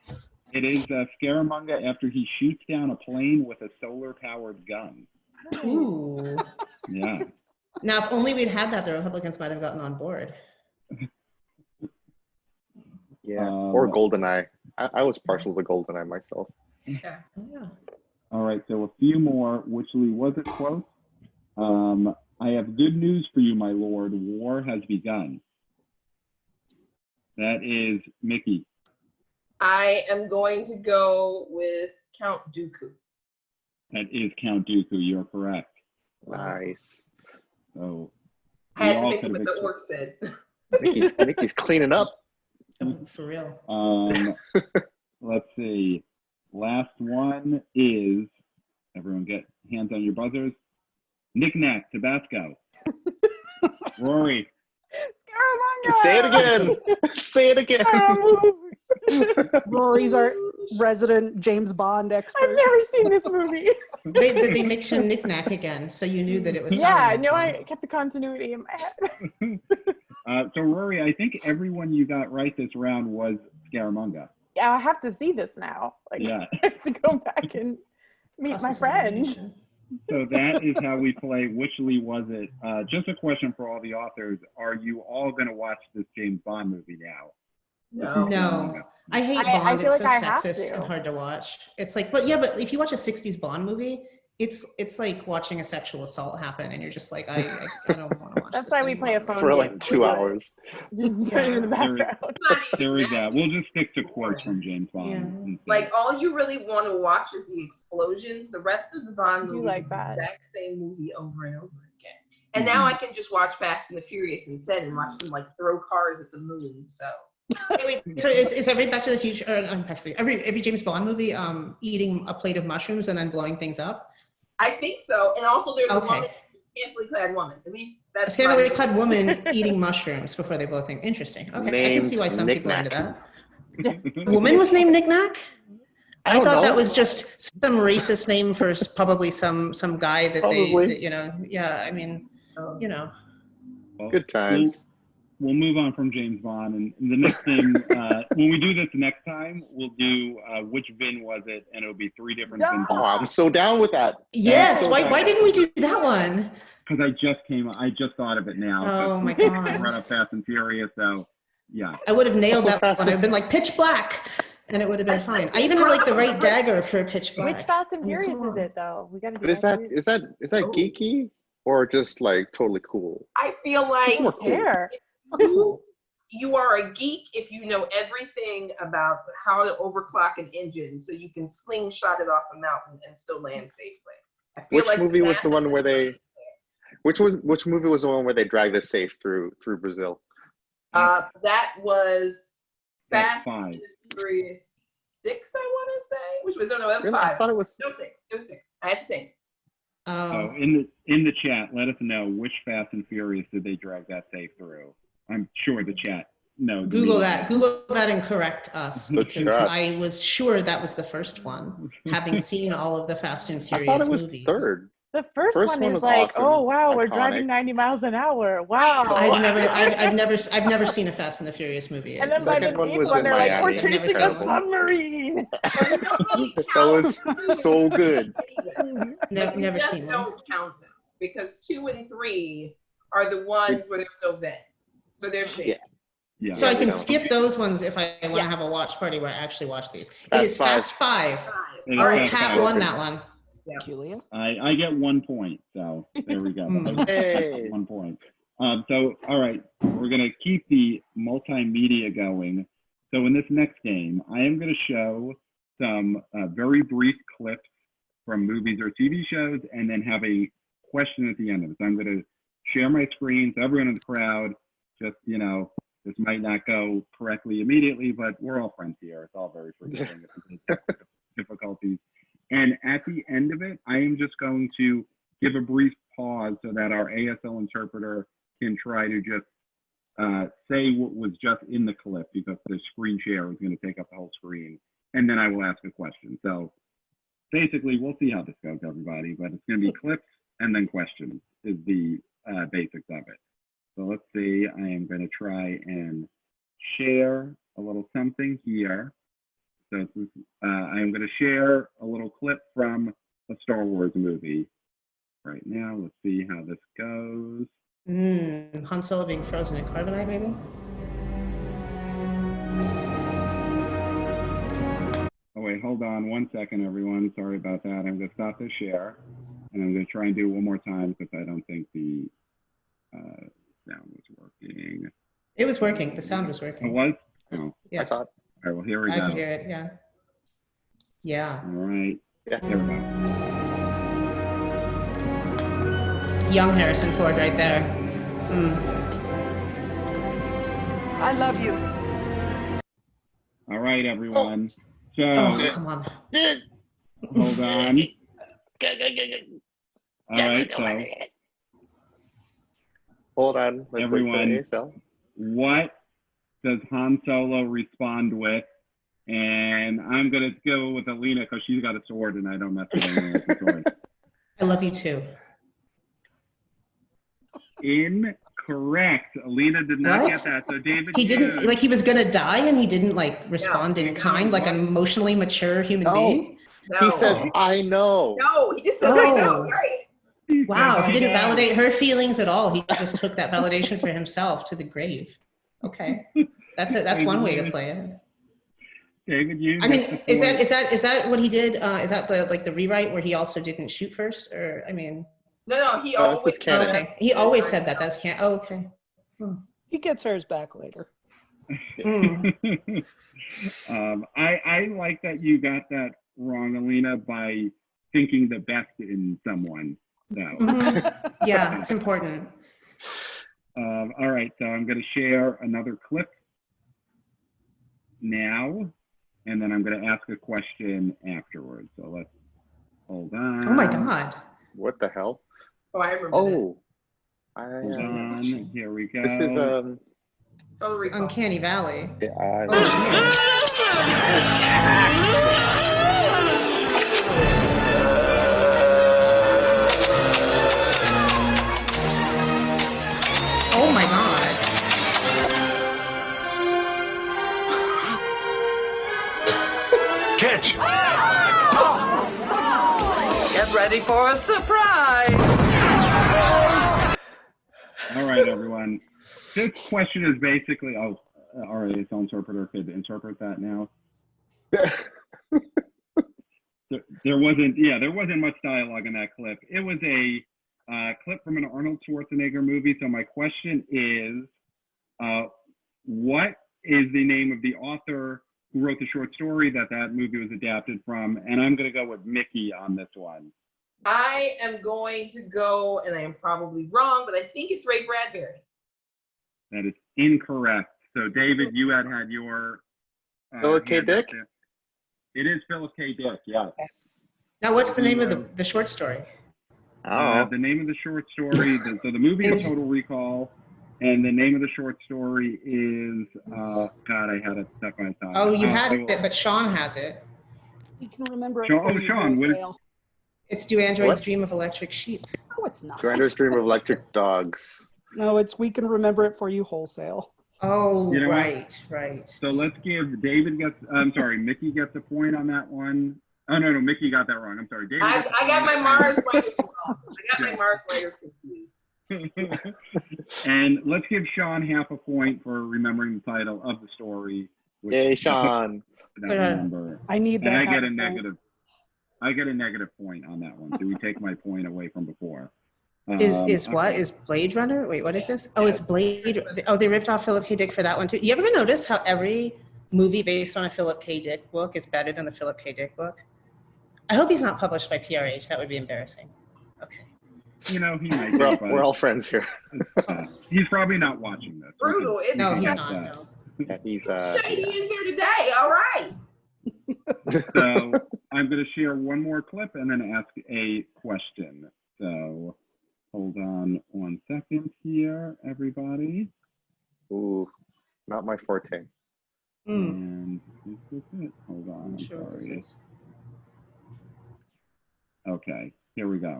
It is Scaramanga after he shoots down a plane with a solar-powered gun. Ooh. Yeah. Now, if only we'd had that, the Republicans might have gotten on board. Yeah, or Goldeneye. I was partial to Goldeneye myself. Yeah. Oh, yeah. All right, so a few more. Which Lee was it quote? I have good news for you, my lord. War has begun. That is Mickey. I am going to go with Count Dooku. That is Count Dooku. You're correct. Nice. So I had we to all think could of have what the orc said. Mickey's cleaning up. Oh, for real. Let's see. Last one is, everyone get hands on your buzzers. Knick-Knack, Tabasco. Rory. Scaramanga! Say it again. Say it again. Scaramouche! Rory's our resident James Bond I've expert. never seen this movie. They mentioned knick-knack again, so you knew that it was Yeah, Saruman. no, I kept the continuity in my head. So Rory, I think everyone you got right this round was Scaramanga. Yeah, I have to see this now. Like, Yeah. I have to go back and meet my Process of friend. elimination. So that is how we play Which Lee Was It? Just a question for all the authors. Are you all going to watch this James Bond movie now? No. No. I hate I Bond. feel It's like I so have sexist to. and hard to watch. It's like, but if you watch a 60s Bond movie, it's like watching a sexual assault happen, and you're just like, I don't want to watch. That's this why we play a anymore. phone For game. like 2 hours. Just put it in the There is- background. Not even There is that. that. We'll just stick to quotes from James Bond. Yeah. instead. Like all you really want to watch is the explosions. The rest of the Bond You movies like is that. the exact same movie over and over again. And now I can just watch Fast and the Furious instead and watch them like throw cars at the moon. So Wait, so is every Back to the Future, or not Back to the, every James Bond movie eating a plate of mushrooms and then blowing things up? I think so. And also there's a Okay. woman, scantily clad woman. At least A that's scantily my- clad woman eating mushrooms before they blow things. Interesting. Okay, I can see why some people are into that. The woman was named Knick Knack? I don't thought that know. was just some racist name for probably some guy that Probably. they, you know, yeah, I mean, Oh. you know. Well, Good times. We'll move on from James Bond, and the next thing, when we do this next time, we'll do which Vin was it, and it'll be 3 different Vin. Oh, I'm so down with that. Yes, so why bad. didn't we do that one? Because I just thought of it now. Oh my I God. brought up Fast and Furious, so yeah. I would have nailed Also that one. Fast I've been like Pitch Black, and it would have been That's fine. the I even have like the problem. right dagger for Pitch Black. Which Fast and I mean, Furious come is on. it though? We gotta do But is that Oh. geeky or just like totally cool? I feel like More cool. Hair. you are a geek if you know everything about how to overclock an engine so you can slingshot it off a mountain and still land safely. I feel Which like movie was the math one is where they? like- Which movie was the one where they dragged the safe through Brazil? That was That's Fast 5. and the Furious 6, I want to say. Which was, no, that was Really? I 5. thought it was. No, 6. It was 6. I had to think. So in the chat, let us know which Fast and Furious did they drag that safe through. I'm sure the chat knows. Google that and correct us, Good because shot. I was sure that was the first one, having seen all of the Fast and I Furious thought it was movies. third. The first First one one is was like, awesome, oh wow, we're iconic. driving 90 miles an hour. Wow. I've never seen a Fast and the Furious movie. And then by the Second one eighth was one, in they're like, Miami. we're I've never chasing seen a one. submarine. And we don't really That count was so good. Never, we never just seen one. don't count them because 2 and 3 are the ones where there's no vent. So they're shady. Yeah. So I can no. skip those ones if I want to Yeah. have a watch party where I actually watch these. It Fast is Five. Fast 5. It is All right, Fast Pat 5. won that one. Julia. I get 1 point, so there we go. Hey. 1 point. So, all right, we're going to keep the multimedia going. So in this next game, I am going to show some very brief clips from movies or TV shows and then have a question at the end of it. So I'm going to share my screen so everyone in the crowd, just, you know, this might not go correctly immediately, but we're all friends here. It's all very forgiving if there's difficulties. And at the end of it, I am just going to give a brief pause so that our ASL interpreter can try to just say what was just in the clip, because the screen share is going to take up the whole screen. And then I will ask a question. So basically, we'll see how this goes, everybody. But it's going to be clips and then questions is the basics of it. So let's see. I am going to try and share a little something here. So I am going to share a little clip from a Star Wars movie right now. Let's see how this goes. Han Solo being frozen in carbonite, maybe? Oh, wait, hold on 1 second, everyone. Sorry about that. I'm going to stop the share, and I'm going to try and do it one more time because I don't think the sound was working. It was working. The sound was It working. was? Oh. Yeah, I saw it. All right, well, here we I go. could hear it. Yeah. Yeah. All right, Yeah. here we go. It's young Harrison Ford right there. I love you. All right, everyone. So, Oh, come on. hold on. All right, so Hold on. Let's Everyone. wait for ASL. what does Han Solo respond with? And I'm going to go with Alina because she's got a sword and I don't mess with anyone with a sword. I love you too. Incorrect. Alina did not What? get that. So David He didn't, Yoon- like, he was gonna die and he didn't, like, respond in kind, like an emotionally mature human No. being? No. He says, "I know." No, he just says, I know, Oh. right? Wow, he didn't I know. validate her feelings at all. He just took that validation for himself to the grave. Okay. That's one way to play it. David Yoon. I mean, is that what he did? Is that the rewrite where he also didn't shoot first? Or I mean, No, he Oh, this always is canon. okay, he always said that. That's can't. Oh, okay. He gets hers back later. I like that you got that wrong, Alina, by thinking the best in someone. So. Yeah, it's important. All right, so I'm going to share another clip now, and then I'm going to ask a question afterwards. So let's hold on. Oh my God. What the hell? Oh, I remember this. Oh, Hold on. Here we go. this is Total Recall. Uncanny Valley. yeah, Oh my God. Catch! Get ready for a surprise. All right, everyone. This question is basically, all right, so interpreter could interpret that now. There wasn't much dialogue in that clip. It was a clip from an Arnold Schwarzenegger movie. So my question is, what is the name of the author who wrote the short story that movie was adapted from? And I'm going to go with Mikki on this one. I am going to go, and I am probably wrong, but I think it's Ray Bradbury. That is incorrect. So David, you had your Philip K. hand up Dick? there. It is Philip K. Dick, yeah. Now, what's the name of the short story? The name of the short story, so the movie is Total Recall, and the name of the short story is, God, I had it stuck on top. Oh, you had it, but Shaun has it. You can remember it. Shaun, from Shaun, what- wholesale. It's Do Androids What? Dream of Electric Sheep. No, it's not. Grander's Dream of Electric Dogs. No, it's We Can Remember It For You wholesale. Oh, You know what? right. So let's give Mikki gets a point on that one. Oh, no, Mikki got that wrong. I'm sorry. David I gets a got my point. Mars writers wrong. I got my Mars writers confused. And let's give Shaun half a point for remembering the title of the story. which Yay, Shaun. I don't remember. I need that. And I get half a point. negative. I get a negative point on that one. Do we take my point away from before? Is what? Is Blade Runner? Wait, what is this? Oh, it's Blade. Oh, they ripped off Philip K. Dick for that one too. You ever notice how every movie based on a Philip K. Dick book is better than the Philip K. Dick book? I hope he's not published by PRH. That would be embarrassing. Okay. You know, he might be, We're all friends here. he's probably not watching this. Brutal. No, he's Yeah. not. No. Yeah, he's Shady in here today. All right. So I'm going to share one more clip and then ask a question. So hold on 1 second here, everybody. Ooh, not my forte. And this is it. Hold on. I'm I'm sure what this sorry. is. Okay, here we go.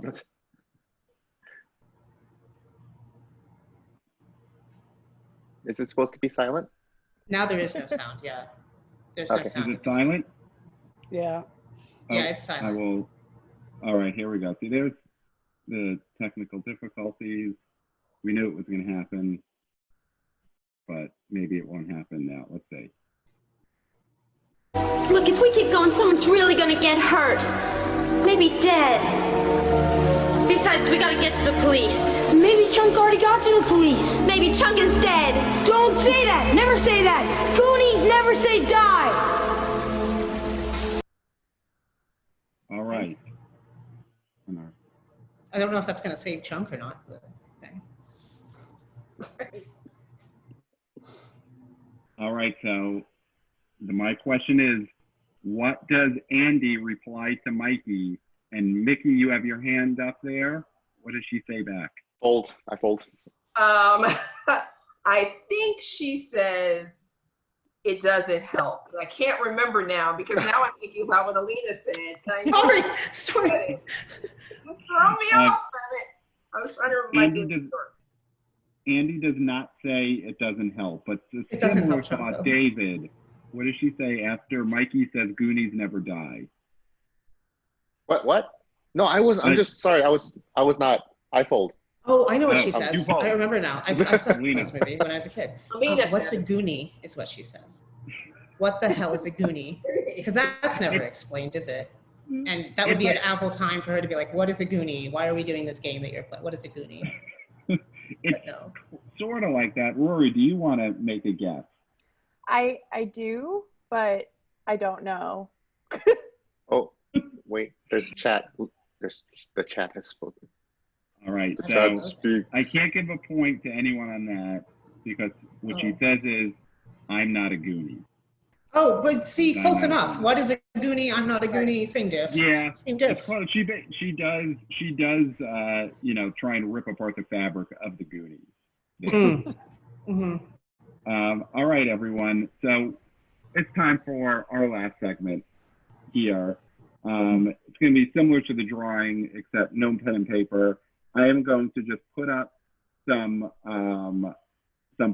Is it supposed to be silent? Now there is no sound. Yeah. There's no Okay. Is sound. it silent? Yeah. Yeah, it's I silent. will. All right, here we go. See, there's the technical difficulties. We knew it was going to happen, but maybe it won't happen now. Let's see. Look, if we keep going, someone's really gonna get hurt. Maybe dead. Besides, we gotta get to the police. Maybe Chunk already got to the police. Maybe Chunk is dead. Don't say that! Never say that! Goonies never say die! All right. I don't know if that's going to save Chunk or not. But, okay. All right, so my question is, what does Andy reply to Mikey? And Mikki, you have your hand up there. What does she say back? Fold. I fold. I think she says it doesn't help. I can't remember now because now I'm thinking about what Alina said. Sorry. It's throwing me off of it. I was trying to remember. Andy does not say it doesn't help, but the It doesn't similar help Chunk, thought, though. David, what does she say after Mikey says Goonies never die? What? No, I'm just sorry. I was not. I fold. Oh, I know what Oh, she you says. vote. I remember now. I saw this movie when I was a kid. Alina What's a said it. Goonie is what she says. what the hell is a Goonie? Because that's never explained, is it? And that would be an ample time for her to be like, what is a Goonie? Why are we doing this game that you're playing? What is a Goonie? It's no. sort of like that. Rory, do you want to make a guess? I do, but I don't know. Oh, wait, there's chat. The chat has spoken. All right, The so chat speaks. I can't give a point to anyone on that because what she says is, I'm not a Goonie. Oh, but see, close enough. What is a Goonie? I'm not a Goonie. Same diff. Yeah, Same diff. it's close. She does, you know, try and rip apart the fabric of the Goonies. All right, everyone. So it's time for our last segment here. It's going to be similar to the drawing, except no pen and paper. I am going to just put up some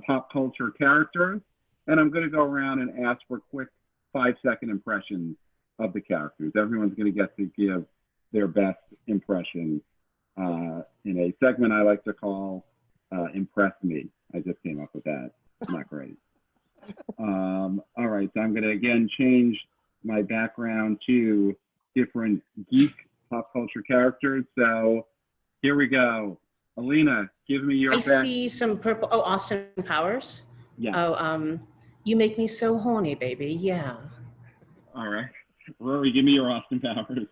pop culture characters, and I'm going to go around and ask for quick 5-second impressions of the characters. Everyone's going to get to give their best impression in a segment I like to call Impress Me. I just came up with that. Not great. All right, so I'm going to again change my background to different geek pop culture characters. So here we go. Alina, give me your best. I see some purple. Oh, Austin Powers. Yeah. Oh, you make me so horny, baby. Yeah. All right. Rory, give me your Austin Powers.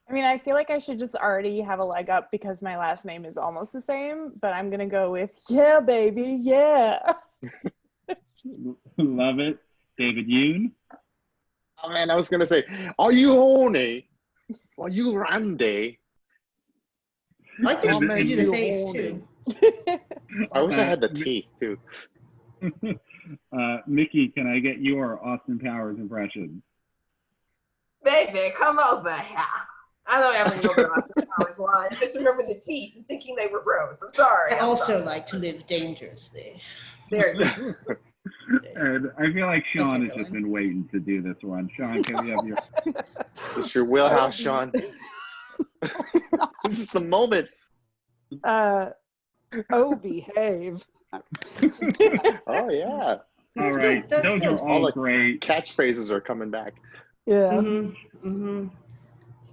I mean, I feel like I should just already have a leg up because my last name is almost the same, but I'm going to go with, yeah, baby, yeah. Love it. David Yoon. Oh man, I was gonna say, are you horny? Are you Randy? I like that you do the face too. I wish I had the teeth too. Mikki, can I get your Austin Powers impression? Baby, come over here. I don't ever know the Austin Powers line. I just remember the teeth and thinking they were gross. I'm sorry. I also like to live dangerously. There you go. And I feel like Shaun has just been waiting to do this one. Shaun, can we have your... It's your wheelhouse, Shaun. This is the moment. Oh, behave. Oh, yeah. All right. Those are all great. Catchphrases are coming back. Yeah.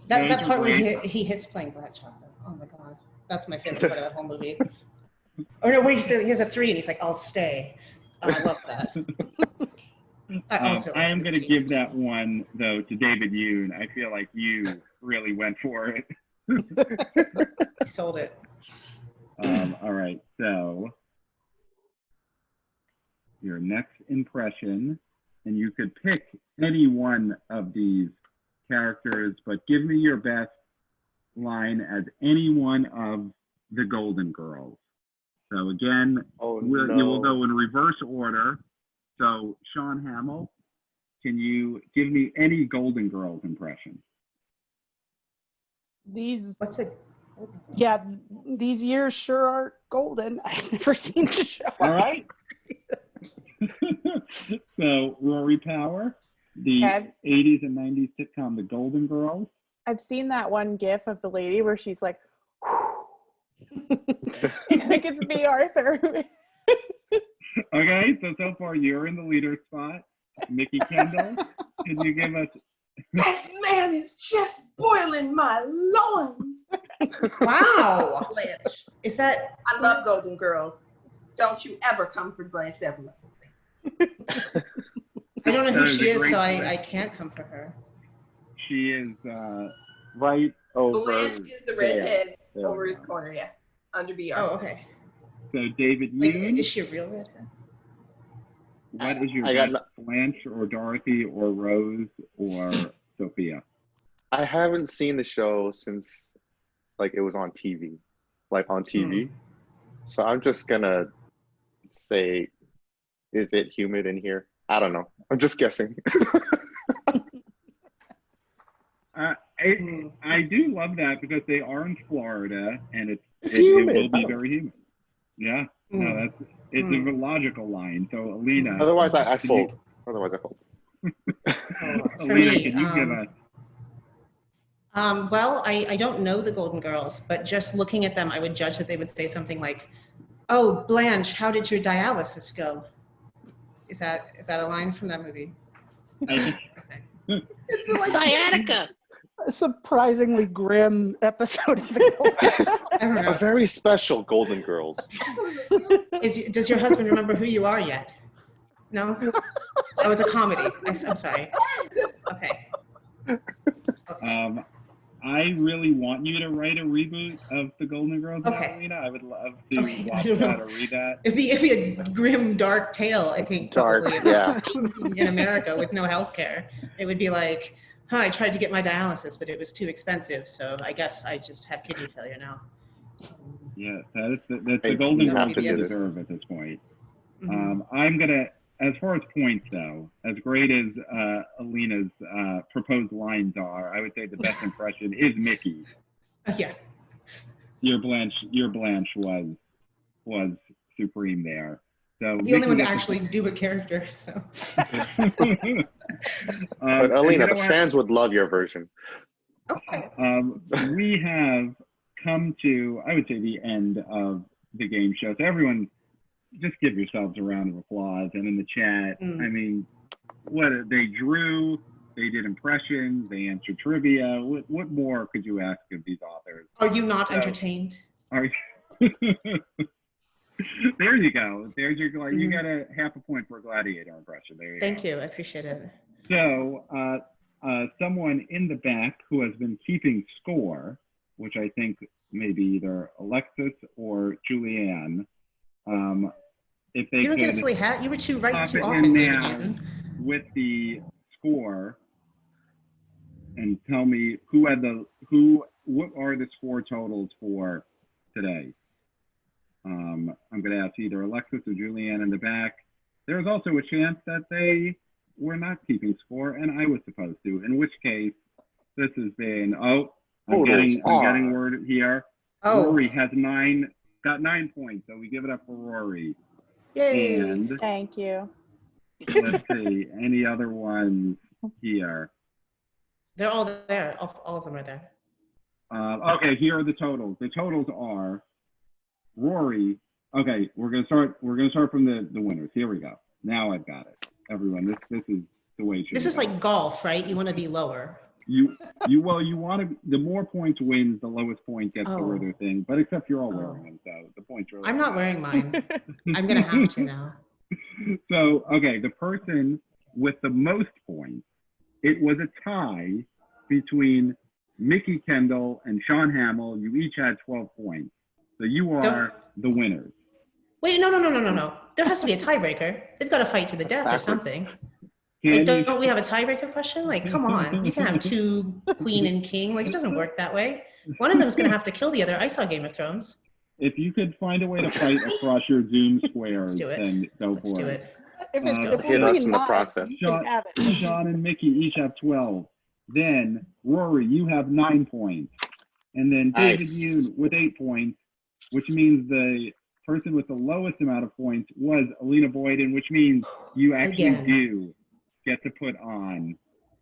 That part where he hits playing Black Chocolate. Oh my God. That's my favorite part of that whole movie. Or no, where he says he has a 3 and he's like, I'll stay. Oh, I love that. I am going to give that one, though, to David Yoon. I feel like you really went for it. He sold it. All right. So your next impression, and you could pick any one of these characters, but give me your best line as any one of the Golden Girls. So again, you will go in reverse order. So Shaun Hamill, can you give me any Golden Girls impression? What's it? Yeah, these years sure are golden. I've never seen the show. All right. So Rory Power, the 80s and 90s sitcom The Golden Girls. I've seen that one gif of the lady where she's like, I think it's B. Arthur. Okay, so far you're in the leader spot. Mikki Kendall, can you give us... That man is just boiling my loins. Wow. Blanche. Is that... I love Golden Girls. Don't you ever come for Blanche Evelyn. I don't know who she is, so I can't come for her. She is right over... Blanche is the redhead over his corner, yeah. Under B. Arthur. Oh, okay. So David Yoon. Is she a real redhead? What is your best, Blanche or Dorothy or Rose or Sophia? I haven't seen the show since like it was on TV, So I'm just gonna say, is it humid in here? I don't know. I'm just guessing. I do love that because they are in Florida and it will be very humid. Yeah, no, it's a logical line. So Alina. Otherwise, I fold. Alina, can you give us? Well, I don't know the Golden Girls, but just looking at them, I would judge that they would say something like, "Oh, Blanche, how did your dialysis go?" Is that a line from that movie? I think, Sciatica. A surprisingly grim episode of the I don't A know. very special Golden Girls. Does your husband remember who you are yet? No? Oh, it's a comedy. I'm sorry. Okay. I really want you to write a reboot of the Golden Girls, Okay. Alina. I would love to Okay, I watch don't that know. or read that. It'd be a grim, dark tale, I think, Dark, probably, yeah. in America with no health care. It would be like, I tried to get my dialysis, but it was too expensive, so I guess I just have kidney failure now. Yeah, that's the Hey, Golden you have Girls to you get it. deserve at this point. Mhm. I'm gonna, as far as points though, as great as Alina's proposed lines are, I would say the best impression is Mikki. Yeah. Your Blanche was supreme there. So The only one to gets actually do a character, so. But Alina, you know the what? fans would love your version. Okay. We have come to, I would say, the end of the game show. So everyone, just give yourselves a round of applause. And in the chat, I mean, they drew, they did impressions, they answered trivia. What more could you ask of these authors? Are you not entertained? Are you? There you go. There's your you got a half a point for a gladiator impression. There you go. Thank you. I appreciate it. So someone in the back who has been keeping score, which I think may be either Alexis or Julianne, if they You don't could get a silly hat. You were too right pop too it often, in David now Yoon. with the score and tell me what are the score totals for today. I'm going to ask either Alexis or Julianne in the back. There's also a chance that they were not keeping score and I was supposed to, in which case this has been, I'm getting word here. Oh. Rory got 9 points, so we give it up for Rory. Yay. And Thank you. let's see, any other ones here? They're all there. All of them are there. Okay, here are the totals. The totals are Rory. Okay, we're gonna start from the winners. Here we go. Now I've got it. Everyone, this is the way it should This be is done. like golf, right? You want to be lower. You want to, the more points wins, the lowest point gets the Oh. further thing. But except you're all Oh. wearing them, so the points really. I'm not wearing mine. I'm gonna have to now. So okay, the person with the most points, it was a tie between Mikki Kendall and Shaun Hamill. You each had 12 points, so you are the winners. Wait, no. There has to be a tiebreaker. They've got to fight to the death or something. Like, Can you- don't we have a tiebreaker question? Like, come on. You can have two queen and king. Like, it doesn't work that way. One of them's going to have to kill the other. I saw Game of Thrones. If you could find a way to fight across your Zoom squares, do it. then go Let's for do it. it. If Let's it, go. if Hit we're us doing in the live, process. you can have it. Shaun and Mikki each have 12. Then Rory, you have 9 points. And then David Nice. Yoon with 8 points, which means the person with the lowest amount of points was Alina Boyden, which means you actually Again. do get to put on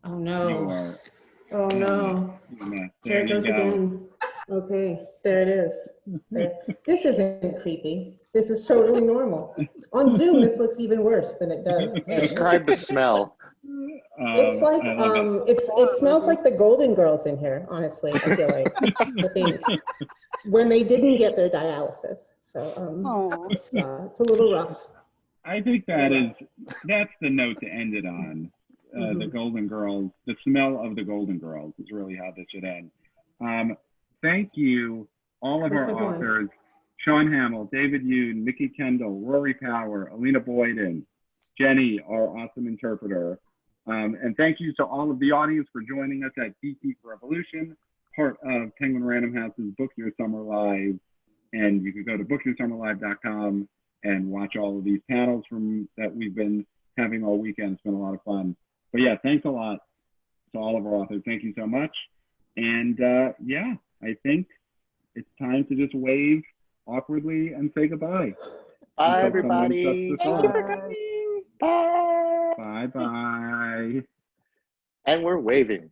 Oh, no. your Oh, no. there There it you goes go. again. Okay, there it is. There. This isn't creepy. This is totally normal. On Zoom, this looks even worse than it does. Describe the smell. It's like I love it. it smells like the Golden Girls in here. Honestly, I feel like I think when they didn't get their dialysis. So Oh, it's a little rough. I think that's the note to end it on. The Golden Girls, the smell of the Golden Girls is really how this should end. Thank you, all of That's our my point. authors, Shaun Hamill, David Yoon, Mikki Kendall, Rory Power, Alina Boyden, Jenny, our awesome interpreter. And thank you to all of the audience for joining us at Geek Geek Revolution, part of Penguin Random House's Book Your Summer Live. And you can go to bookyoursummerlive.com and watch all of these panels that we've been having all weekend. It's been a lot of fun. But yeah, thanks a lot to all of our authors. Thank you so much. And yeah, I think it's time to just wave awkwardly and say goodbye. Bye, Until someone everybody. shuts this Thank you off. for coming. Bye. Bye-bye. And we're waving.